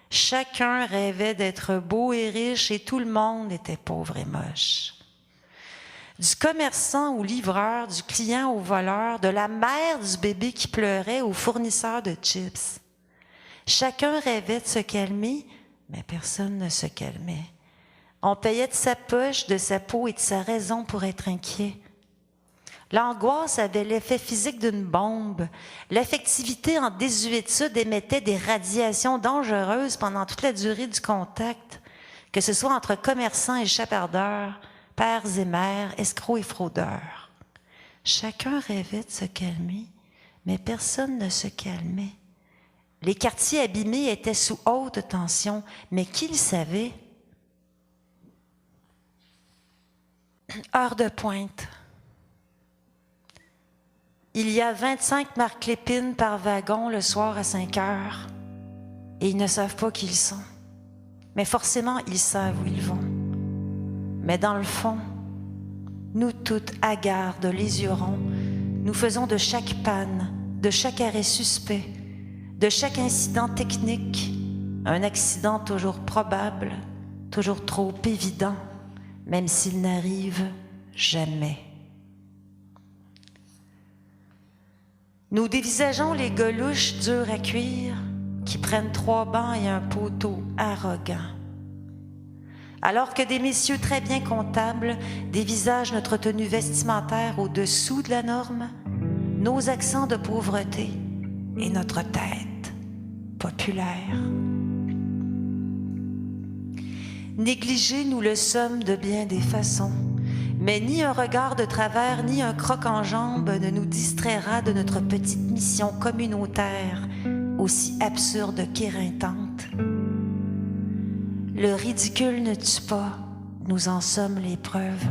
Chacun rêvait d'être beau et riche et tout le monde était pauvre et moche. Du commerçant au livreur, du client au voleur, de la mère du bébé qui pleurait au fournisseur de chips. Chacun rêvait de se calmer, mais personne ne se calmait. On payait de sa poche, de sa peau et de sa raison pour être inquiet. L'angoisse avait l'effet physique d'une bombe. L'affectivité en désuétude émettait des radiations dangereuses pendant toute la durée du contact, que ce soit entre commerçants et chapardeurs, pères et mères, escrocs et fraudeurs. Chacun rêvait de se calmer, mais personne ne se calmait. Les quartiers abîmés étaient sous haute tension, mais qui le savait? Heure de pointe. Il y a 25 Marc Lépine par wagon le soir à 5 heures. Et ils ne savent pas qui ils sont. Mais forcément, ils savent où ils vont. Mais dans le fond, nous toutes hagardes, les yeux ronds, nous faisons de chaque panne, de chaque arrêt suspect, de chaque incident technique, un accident toujours probable, toujours trop évident, même s'il n'arrive jamais. Nous dévisageons les golouches dures à cuire qui prennent 3 bancs et un poteau arrogant. Alors que des messieurs très bien comptables dévisagent notre tenue vestimentaire au-dessous de la norme, nos accents de pauvreté et notre tête populaire. Négligés, nous le sommes de bien des façons. Mais ni un regard de travers, ni un croc en jambe ne nous distraira de notre petite mission communautaire, aussi absurde qu'éreintante. Le ridicule ne tue pas, nous en sommes les preuves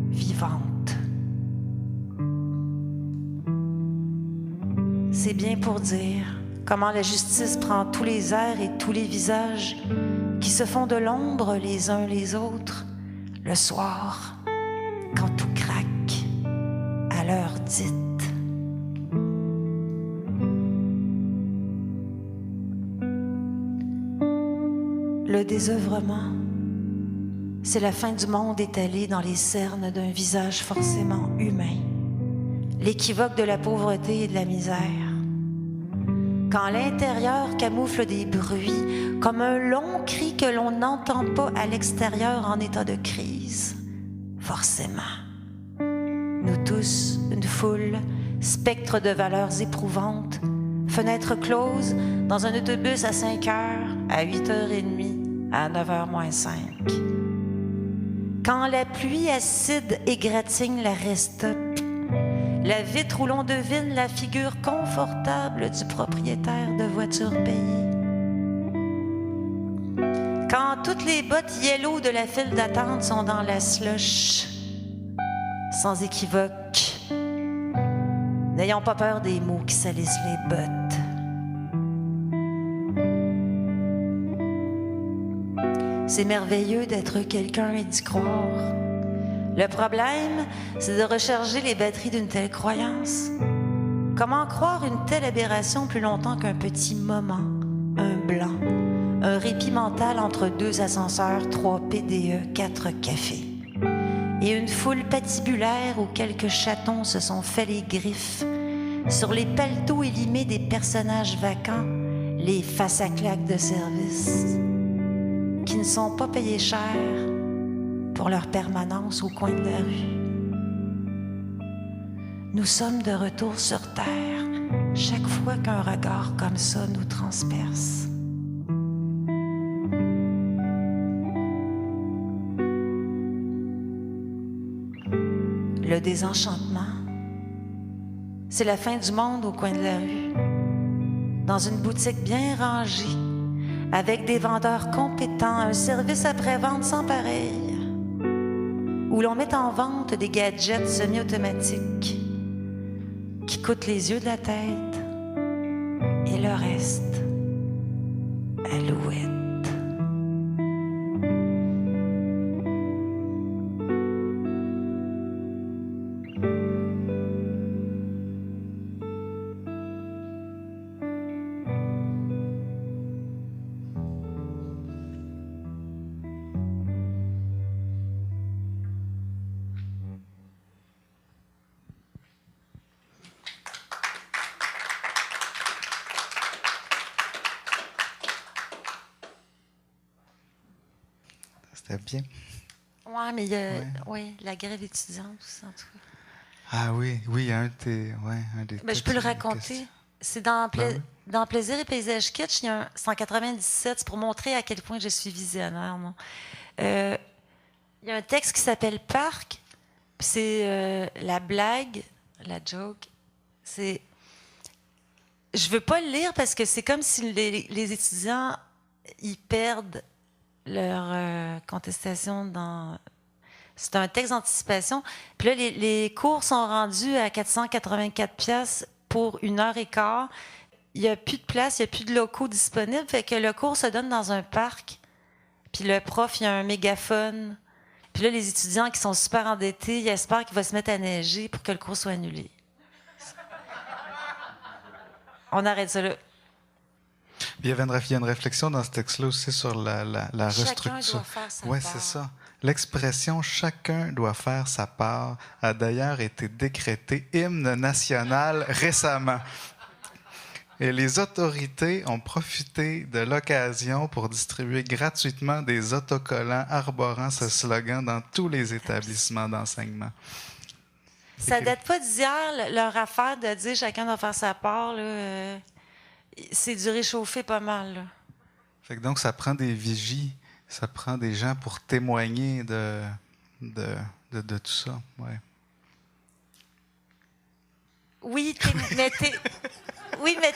vivantes. C'est bien pour dire comment la justice prend tous les airs et tous les visages qui se font de l'ombre les uns les autres, le soir, quand tout craque, à l'heure dite. Le désœuvrement, c'est la fin du monde étalée dans les cernes d'un visage forcément humain, l'équivoque de la pauvreté et de la misère. Quand l'intérieur camoufle des bruits, comme un long cri que l'on n'entend pas à l'extérieur en état de crise, forcément. Nous tous, une foule, spectre de valeurs éprouvantes, fenêtres closes, dans un autobus à 5 heures, à 8h30, à 9h moins 5. Quand la pluie acide égratigne la restope, la vitre où l'on devine la figure confortable du propriétaire de voiture payée. Quand toutes les bottes yellow de la file d'attente sont dans la slush, sans équivoque, n'ayons pas peur des mots qui salissent les bottes. C'est merveilleux d'être quelqu'un et d'y croire. Le problème, c'est de recharger les batteries d'une telle croyance. Comment croire une telle aberration plus longtemps qu'un petit moment, un blanc. Un répit mental entre 2 ascenseurs, 3 PDE, 4 cafés. Et une foule patibulaire où quelques chatons se sont fait les griffes. Sur les paletots élimés des personnages vacants, les face à claques de service, qui ne sont pas payés cher pour leur permanence au coin de la rue. Nous sommes de retour sur Terre, chaque fois qu'un regard comme ça nous transperce. Le désenchantement, c'est la fin du monde au coin de la rue. Dans une boutique bien rangée, avec des vendeurs compétents, un service après-vente sans pareil, où l'on met en vente des gadgets semi-automatiques qui coûtent les yeux de la tête et le reste, alouette. C'était bien. Oui, mais il y a la grève étudiante aussi, en tout cas. Ah oui, un des Ben, je peux le raconter. C'est dans Plaisir et Paysage Kitsch, c'est en 97, c'est pour montrer à quel point je suis visionnaire. Il y a un texte qui s'appelle Parc, puis c'est la blague, la joke. Je veux pas le lire parce que c'est comme si les étudiants, ils perdent leur contestation dans... C'est un texte d'anticipation. Puis là, les cours sont rendus à 484$ pour 1h15. Il n'y a plus de place, il n'y a plus de locaux disponibles. Fait que le cours se donne dans un parc. Puis le prof, il a un mégaphone. Puis là, les étudiants qui sont super endettés, ils espèrent qu'il va se mettre à neiger pour que le cours soit annulé. On arrête ça là. Il y a une réflexion dans ce texte-là aussi sur la restructure. Chacun doit faire sa part. Oui, c'est ça. L'expression « chacun doit faire sa part » a d'ailleurs été décrétée hymne national récemment. Et les autorités ont profité de l'occasion pour distribuer gratuitement des autocollants arborant ce slogan dans tous les établissements d'enseignement. Ça date pas d'hier, leur affaire de dire « chacun doit faire sa part », là. C'est du réchauffé pas mal, là. Fait que donc, ça prend des vigies, ça prend des gens pour témoigner de tout ça. Ouais. Oui, mais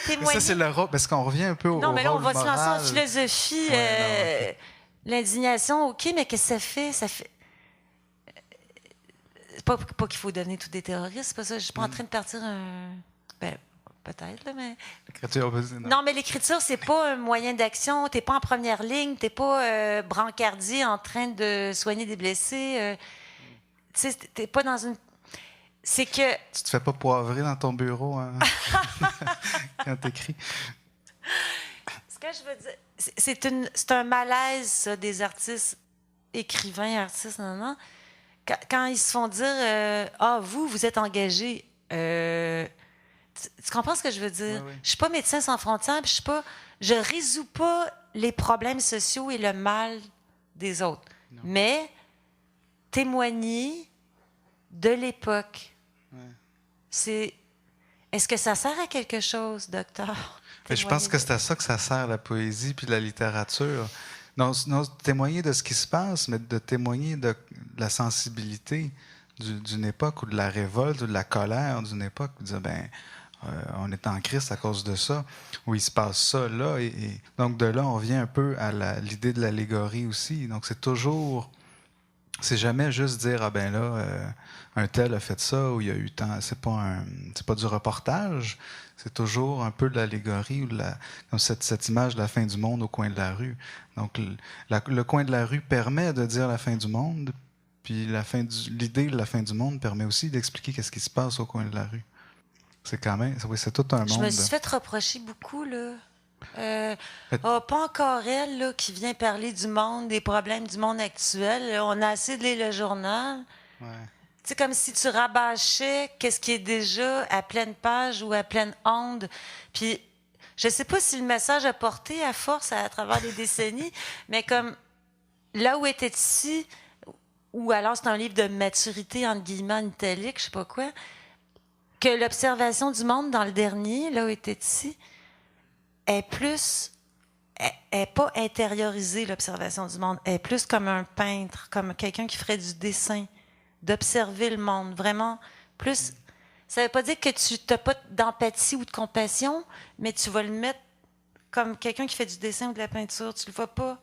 témoigner... Ça, c'est le rôle, parce qu'on revient un peu au rôle moral. Non, mais là, on va se lancer en philosophie. Okay. L'indignation, OK, mais qu'est-ce que ça fait? Ça fait... Pas qu'il faut donner tout des terroristes, c'est pas ça. Je suis pas en train de partir un... Ben, peut-être, là, mais... L'écriture, non, mais l'écriture, c'est pas un moyen d'action. T'es pas en première ligne. T'es pas brancardier en train de soigner des blessés. Tu sais, t'es pas dans une... C'est que... Tu te fais pas poivrer dans ton bureau hein? Quand t'écris. Ce que je veux dire, c'est un malaise, ça, des artistes, écrivains, artistes, non. Quand ils se font dire vous êtes engagé. Tu comprends ce que je veux dire? Oui. Je suis pas Médecins sans frontières, puis je résous pas les problèmes sociaux et le mal des autres. Non. Mais témoigner de l'époque, est-ce que ça sert à quelque chose, docteur? Mais je pense que c'est à ça que ça sert, la poésie puis la littérature. Non, témoigner de ce qui se passe, mais de témoigner de la sensibilité d'une époque ou de la révolte ou de la colère d'une époque. De dire, on est en crise à cause de ça, où il se passe ça là. Et donc, de là, on vient un peu à l'idée de l'allégorie aussi. Donc, c'est toujours... C'est jamais juste dire un tel a fait ça ou il y a eu tant. C'est pas du reportage. C'est toujours un peu de l'allégorie ou comme cette image de la fin du monde au coin de la rue. Donc le coin de la rue permet de dire la fin du monde, puis l'idée de la fin du monde permet aussi d'expliquer qu'est-ce qui se passe au coin de la rue. C'est quand même, c'est tout un monde. Je me suis fait reprocher beaucoup là Pas encore elle, là, qui vient parler du monde, des problèmes du monde actuel. On a assez de lire le journal. Ouais. C'est comme si tu rabâchais qu'est-ce qui est déjà à pleine page ou à pleine onde. Puis, je sais pas si le message a porté à force à travers les décennies, mais comme là où était ici, ou alors c'est un livre de maturité, entre guillemets, en italique, je sais pas quoi, que l'observation du monde dans le dernier, là où était ici, est plus... Elle n'est pas intériorisée, l'observation du monde. Elle est plus comme un peintre, comme quelqu'un qui ferait du dessin, d'observer le monde. Vraiment, plus... Ça ne veut pas dire que tu n'as pas d'empathie ou de compassion, mais tu vas le mettre comme quelqu'un qui fait du dessin ou de la peinture. Tu ne le vas pas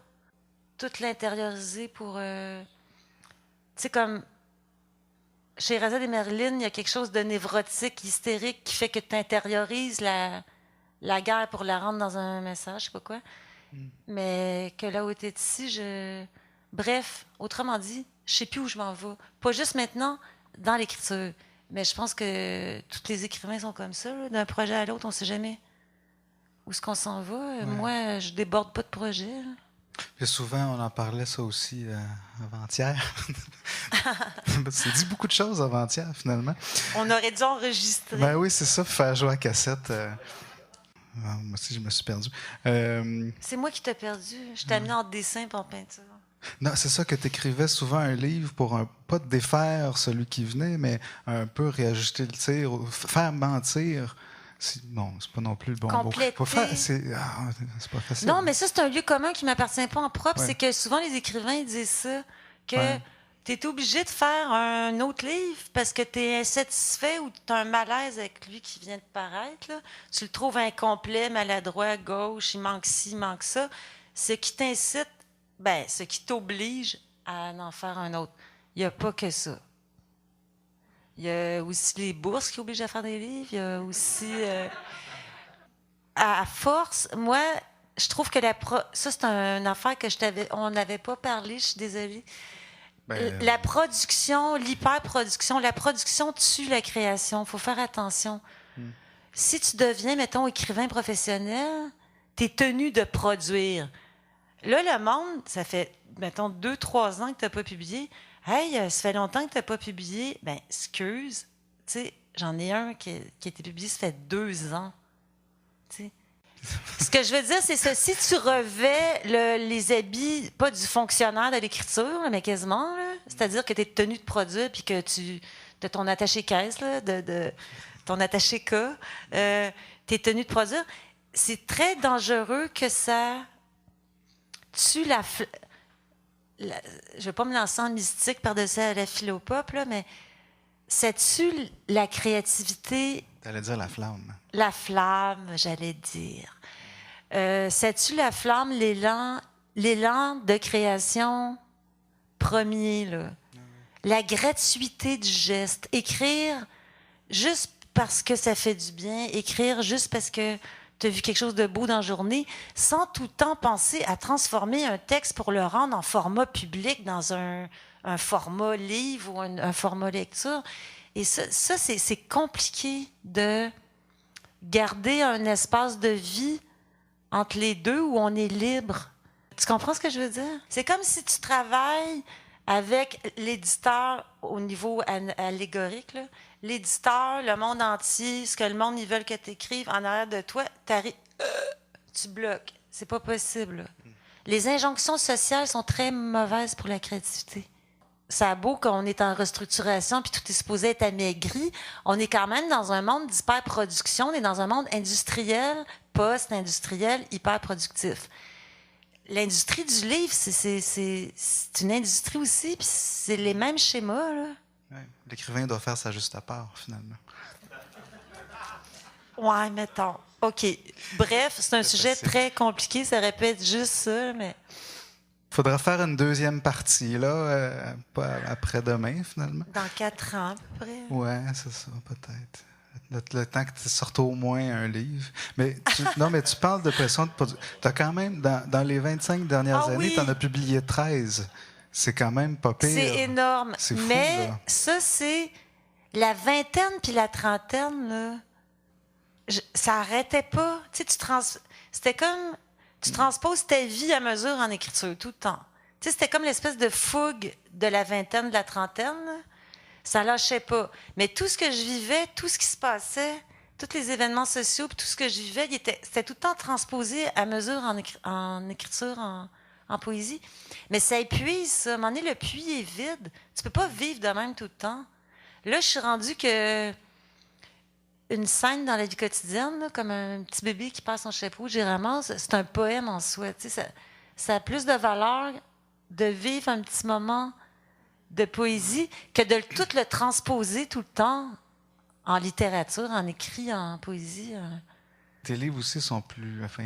tout l'intérioriser pour... Tu sais, comme... Chez Razad et Marilyn, il y a quelque chose de névrotique, hystérique, qui fait que tu intériorises la guerre pour la rendre dans un message, je sais pas quoi. Mais que là où tu es ici, Bref, autrement dit, je sais plus où je m'en vais. Pas juste maintenant, dans l'écriture. Mais je pense que tous les écrivains sont comme ça, là. D'un projet à l'autre, on sait jamais où est-ce qu'on s'en va. Ouais. Moi, je déborde pas de projet, là. Puis souvent, on en parlait ça aussi avant-hier. C'est dit beaucoup de choses avant-hier, finalement. On aurait dû enregistrer. Ben oui, c'est ça, faire jouer à cassette. Moi aussi, je me suis perdu. C'est moi qui t'ai perdu. Je t'ai amené en dessin et en peinture. Non, c'est ça que tu écrivais souvent un livre pour pas défaire celui qui venait, mais un peu réajuster le tir, faire mentir. Non, c'est pas non plus le bon mot. Compléter. C'est pas facile. Non, mais ça, c'est un lieu commun qui ne m'appartient pas en propre. Ouais. C'est que souvent, les écrivains ils disent ça, que Ouais. tu es obligé de faire un autre livre parce que tu es insatisfait ou tu as un malaise avec lui qui vient de paraître. Là. Tu le trouves incomplet, maladroit, gauche, il manque ci, il manque ça. Ce qui t'incite, ce qui t'oblige à en faire un autre. Il n'y a pas que ça. Il y a aussi les bourses qui obligent à faire des livres. Il y a aussi... à force, moi, je trouve que ça, c'est une affaire que on n'avait pas parlé, je suis désolée. La production, l'hyperproduction, la production tue la création. Il faut faire attention. Si tu deviens, mettons, écrivain professionnel, tu es tenu de produire. Là, le monde, ça fait, mettons, 2-3 ans que tu n'as pas publié. Hey, ça fait longtemps que tu n'as pas publié. Ben, excuse. Tu sais, j'en ai un qui a été publié, ça fait 2 ans. Tu sais. Ce que je veux dire, c'est ça. Si tu revais les habits, pas du fonctionnaire de l'écriture, mais quasiment, là, c'est-à-dire que tu es tenu de produire puis que tu as ton attaché-caisse, là, de ton attaché-cas, tu es tenu de produire, c'est très dangereux que ça tue je ne vais pas me lancer en mystique par-dessus la philopop, là, mais ça tue la créativité. T'allais dire la flamme. La flamme, j'allais dire. Ça tue la flamme, l'élan de création premier, là. La gratuité du geste. Écrire juste parce que ça fait du bien. Écrire juste parce que tu as vu quelque chose de beau dans la journée, sans tout le temps penser à transformer un texte pour le rendre en format public, dans un format livre ou un format lecture. Et ça c'est compliqué de garder un espace de vie entre les deux où on est libre. Tu comprends ce que je veux dire? C'est comme si tu travailles avec l'éditeur au niveau allégorique, là. L'éditeur, le monde entier, ce que le monde ils veulent que tu écrives en arrière de toi, tu bloques. C'est pas possible, là. Les injonctions sociales sont très mauvaises pour la créativité. Ça a beau qu'on est en restructuration puis tout est supposé être amaigri, on est quand même dans un monde d'hyperproduction, on est dans un monde industriel, post-industriel, hyperproductif. L'industrie du livre, c'est une industrie aussi, puis c'est les mêmes schémas, là. Ouais. L'écrivain doit faire sa juste part, finalement. Ouais, mettons. OK. Bref, c'est un sujet très compliqué, ça répète juste ça, mais... Faudra faire une deuxième partie, là, pas après-demain, finalement. Dans 4 ans, à peu près. Ouais, c'est ça, peut-être. Le temps que tu sortes au moins un livre. Mais tu parles de pression de production. Tu as quand même, dans les 25 dernières années, tu en as publié 13. C'est quand même pas pire. C'est énorme. C'est fou, mais là. ça, c'est la vingtaine puis la trentaine, là. Ça arrêtait pas. Tu sais, C'était comme, tu transposes ta vie à mesure en écriture, tout le temps. Tu sais, c'était comme l'espèce de fougue de la vingtaine, de la trentaine. Là. Ça lâchait pas. Mais tout ce que je vivais, tout ce qui se passait, tous les événements sociaux, puis tout ce que je vivais, c'était tout le temps transposé à mesure en écriture, en poésie. Mais ça épuise, ça. À un moment donné, le puits est vide. Tu peux pas vivre de même tout le temps. Là, je suis rendue que une scène dans la vie quotidienne, là, comme un petit bébé qui passe son chapeau, j'y ramasse, c'est un poème en soi. Tu sais, ça a plus de valeur de vivre un petit moment de poésie que de tout le transposer tout le temps en littérature, en écrit, en poésie. Tes livres aussi sont plus... Enfin,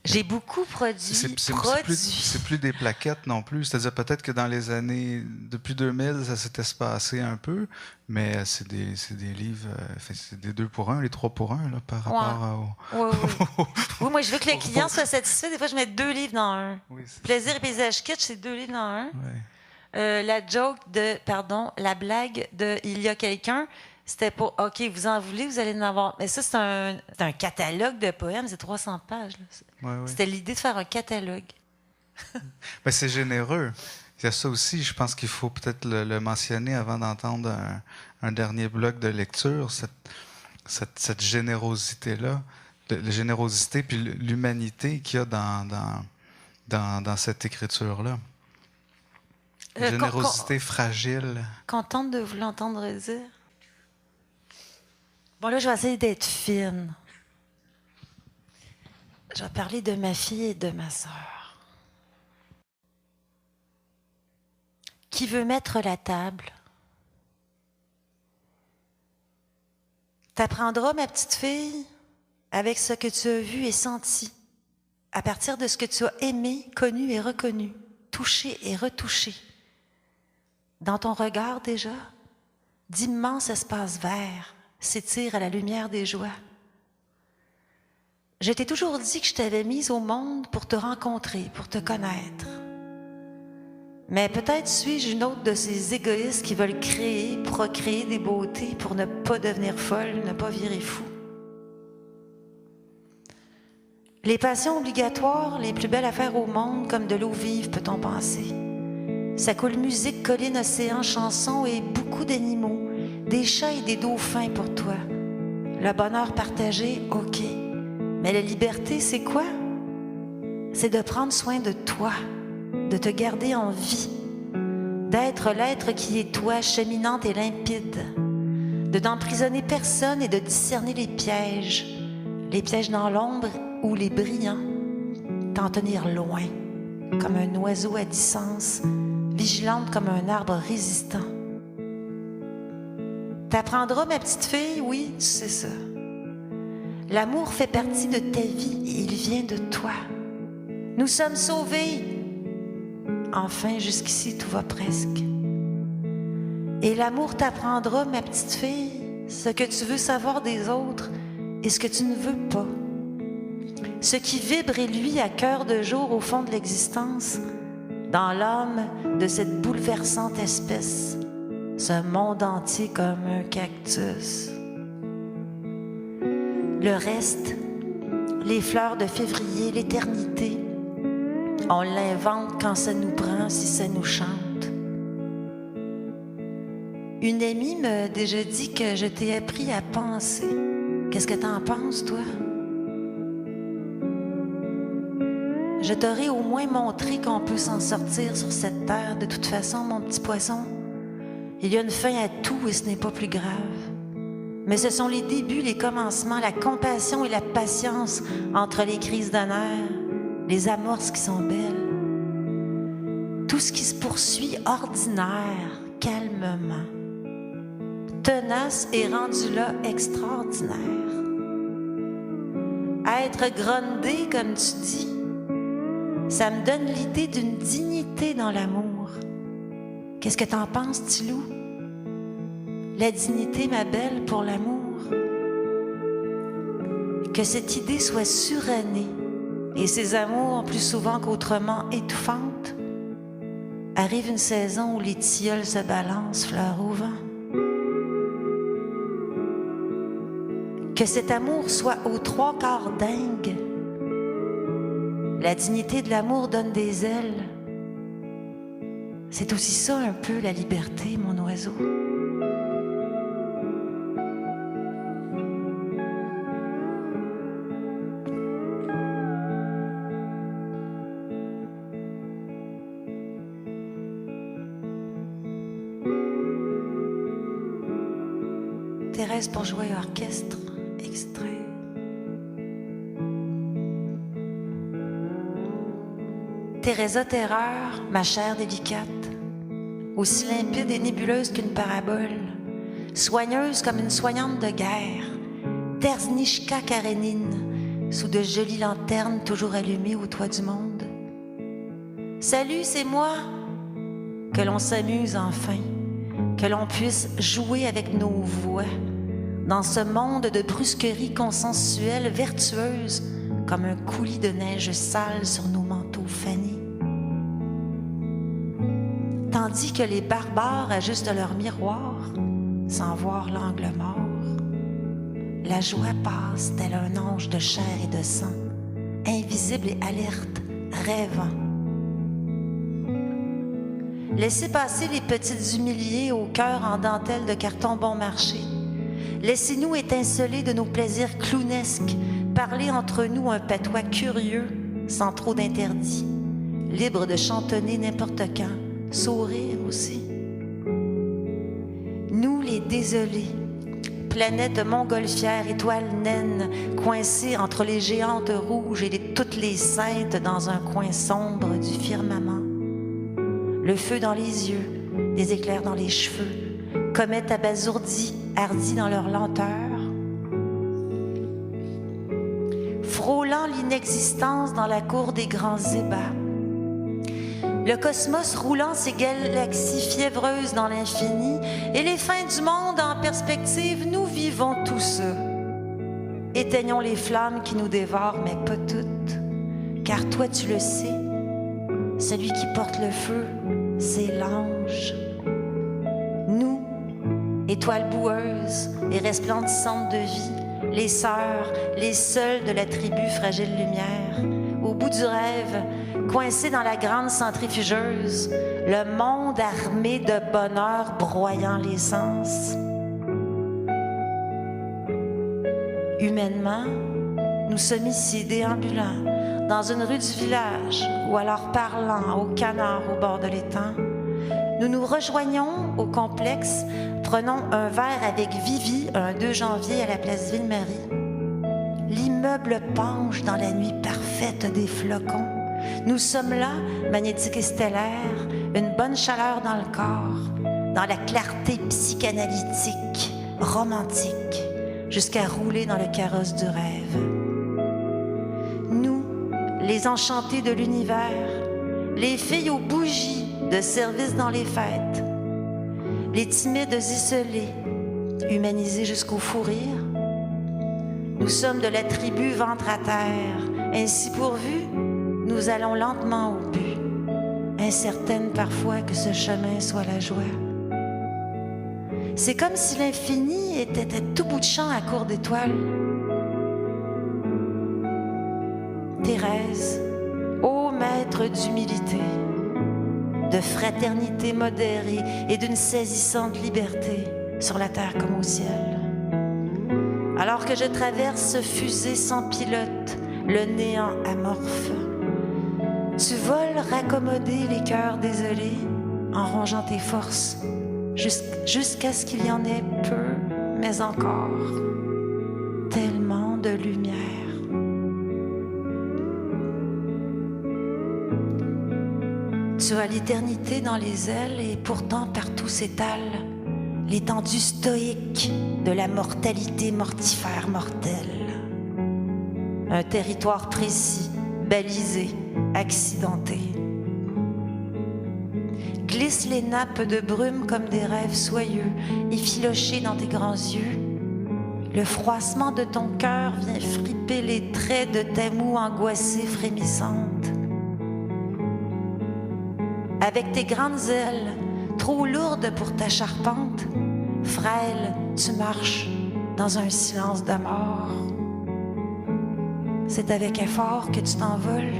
j'ai beaucoup produit. C'est plus des plaquettes non plus. C'est-à-dire peut-être que dans les années... Depuis 2000, ça s'est espacé un peu, mais c'est des livres... c'est des 2 pour 1, les 3 pour 1, là, par rapport au... Oui, moi, je veux que les clients soient satisfaits. Des fois, je mets 2 livres dans un. Oui, Plaisir et paysage kitsch, c'est 2 livres dans un. Ouais. La joke la blague de « Il y a quelqu'un », c'était pour « OK, vous en voulez, vous allez en avoir ». Mais ça, c'est un catalogue de poèmes, c'est 300 pages. Ouais. C'était l'idée de faire un catalogue. Mais c'est généreux. Il y a ça aussi, je pense qu'il faut peut-être le mentionner avant d'entendre un dernier bloc de lecture, cette générosité-là, la générosité puis l'humanité qu'il y a dans cette écriture-là. Générosité fragile. Contente de vous l'entendre dire. Bon, là, je vais essayer d'être fine. Je vais parler de ma fille et de ma sœur. Qui veut mettre la table? T'apprendras, ma petite fille, avec ce que tu as vu et senti, à partir de ce que tu as aimé, connu et reconnu, touché et retouché. Dans ton regard déjà, d'immenses espaces verts s'étirent à la lumière des joies. Je t'ai toujours dit que je t'avais mise au monde pour te rencontrer, pour te connaître. Mais peut-être suis-je une autre de ces égoïstes qui veulent créer, procréer des beautés pour ne pas devenir folle, ne pas virer fou. Les passions obligatoires, les plus belles affaires au monde, comme de l'eau vive, peut-on penser. Ça coule musique, colline, océan, chansons et beaucoup d'animaux, des chats et des dauphins pour toi. Le bonheur partagé, OK. Mais la liberté, c'est quoi? C'est de prendre soin de toi, de te garder en vie, d'être l'être qui est toi, cheminante et limpide, de n'emprisonner personne et de discerner les pièges dans l'ombre ou les brillants, t'en tenir loin, comme un oiseau à distance, vigilante comme un arbre résistant. T'apprendras, ma petite fille, oui, tu sais ça. L'amour fait partie de ta vie et il vient de toi. Nous sommes sauvés. Enfin, jusqu'ici, tout va presque. Et l'amour t'apprendra, ma petite fille, ce que tu veux savoir des autres et ce que tu ne veux pas. Ce qui vibre et luit à cœur de jour au fond de l'existence, dans l'âme de cette bouleversante espèce, ce monde entier comme un cactus. Le reste, les fleurs de février, l'éternité, on l'invente quand ça nous prend, si ça nous chante. Une amie m'a déjà dit que je t'ai appris à penser. Qu'est-ce que t'en penses, toi? Je t'aurais au moins montré qu'on peut s'en sortir sur cette terre. De toute façon, mon petit poisson, il y a une fin à tout et ce n'est pas plus grave. Mais ce sont les débuts, les commencements, la compassion et la patience entre les crises de nerfs, les amorces qui sont belles. Tout ce qui se poursuit ordinaire, calmement, tenace et rendu là extraordinaire. Être grondé, comme tu dis, ça me donne l'idée d'une dignité dans l'amour. Qu'est-ce que t'en penses, Tilou? La dignité, ma belle, pour l'amour. Que cette idée soit surannée et ces amours, plus souvent qu'autrement étouffantes, arrive une saison où les tilleuls se balancent, fleurs au vent. Que cet amour soit aux 3/4 dingue, La dignité de l'amour donne des ailes. C'est aussi ça un peu la liberté, mon oiseau. Thérèse pour jouer orchestre, extrait. Teresa Terreur, ma chère délicate, aussi limpide et nébuleuse qu'une parabole, soigneuse comme une soignante de guerre, Terzhnishka Karénine, sous de jolies lanternes toujours allumées au toit du monde. Salut, c'est moi! Que l'on s'amuse enfin, que l'on puisse jouer avec nos voix, dans ce monde de brusqueries consensuelles vertueuses, comme un coulis de neige sale sur nos manteaux fanés. Tandis que les barbares ajustent leur miroir, sans voir l'angle mort, la joie passe tel un ange de chair et de sang, invisible et alerte, rêvant. Laissez passer les petites humiliées au cœur en dentelle de carton bon marché. Laissez-nous étinceler de nos plaisirs clownesques, parler entre nous un patois curieux, sans trop d'interdits, libre de chantonner n'importe quand, sourire aussi. Nous les désolés, planète montgolfière, étoile naine, coincée entre les géantes rouges et toutes les saintes dans un coin sombre du firmament. Le feu dans les yeux, des éclairs dans les cheveux, comètes abasourdies, hardies dans leur lenteur, frôlant l'inexistence dans la cour des grands ébats. Le cosmos roulant ses galaxies fiévreuses dans l'infini et les fins du monde en perspective, nous vivons tout ça. Éteignons les flammes qui nous dévorent, mais pas toutes, car toi tu le sais, celui qui porte le feu, c'est l'ange. Nous, étoiles boueuses et resplendissantes de vie, les sœurs, les seules de la tribu Fragile Lumière, au bout du rêve, coincés dans la grande centrifugeuse, le monde armé de bonheur broyant les sens. Humainement, nous sommes ici déambulants, dans une rue du village, ou alors parlant au canard au bord de l'étang. Nous nous rejoignons au complexe, prenons un verre avec Vivi un 2 janvier à la place Ville-Marie. L'immeuble penche dans la nuit parfaite des flocons. Nous sommes là, magnétiques et stellaires, une bonne chaleur dans le corps, dans la clarté psychanalytique, romantique, jusqu'à rouler dans le carrosse du rêve. Nous, les enchantés de l'univers, les filles aux bougies de service dans les fêtes, les timides isolés, humanisés jusqu'au fou rire. Nous sommes de la tribu ventre à terre, ainsi pourvus, nous allons lentement au but, incertaines parfois que ce chemin soit la joie. C'est comme si l'infini était à tout bout de champ à court d'étoiles. Thérèse, ô maître d'humilité, de fraternité modérée et d'une saisissante liberté sur la terre comme au ciel. Alors que je traverse ce fusée sans pilote, le néant amorphe, tu voles raccommoder les cœurs désolés en rongeant tes forces jusqu'à ce qu'il y en ait peu, mais encore tellement de lumière. Tu as l'éternité dans les ailes et pourtant partout s'étale l'étendue stoïque de la mortalité mortifère mortelle. Un territoire précis, balisé, accidenté. Glissent les nappes de brume comme des rêves soyeux, effilochés dans tes grands yeux. Le froissement de ton cœur vient friper les traits de ta moue angoissée frémissante. Avec tes grandes ailes, trop lourdes pour ta charpente, frêle, tu marches dans un silence de mort. C'est avec effort que tu t'envoles,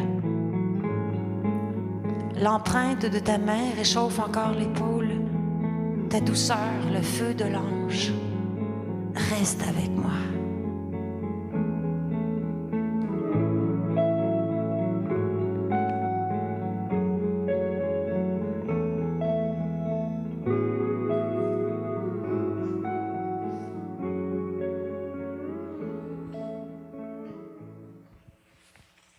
L'empreinte de ta main réchauffe encore l'épaule. Ta douceur, le feu de l'ange. Reste avec moi.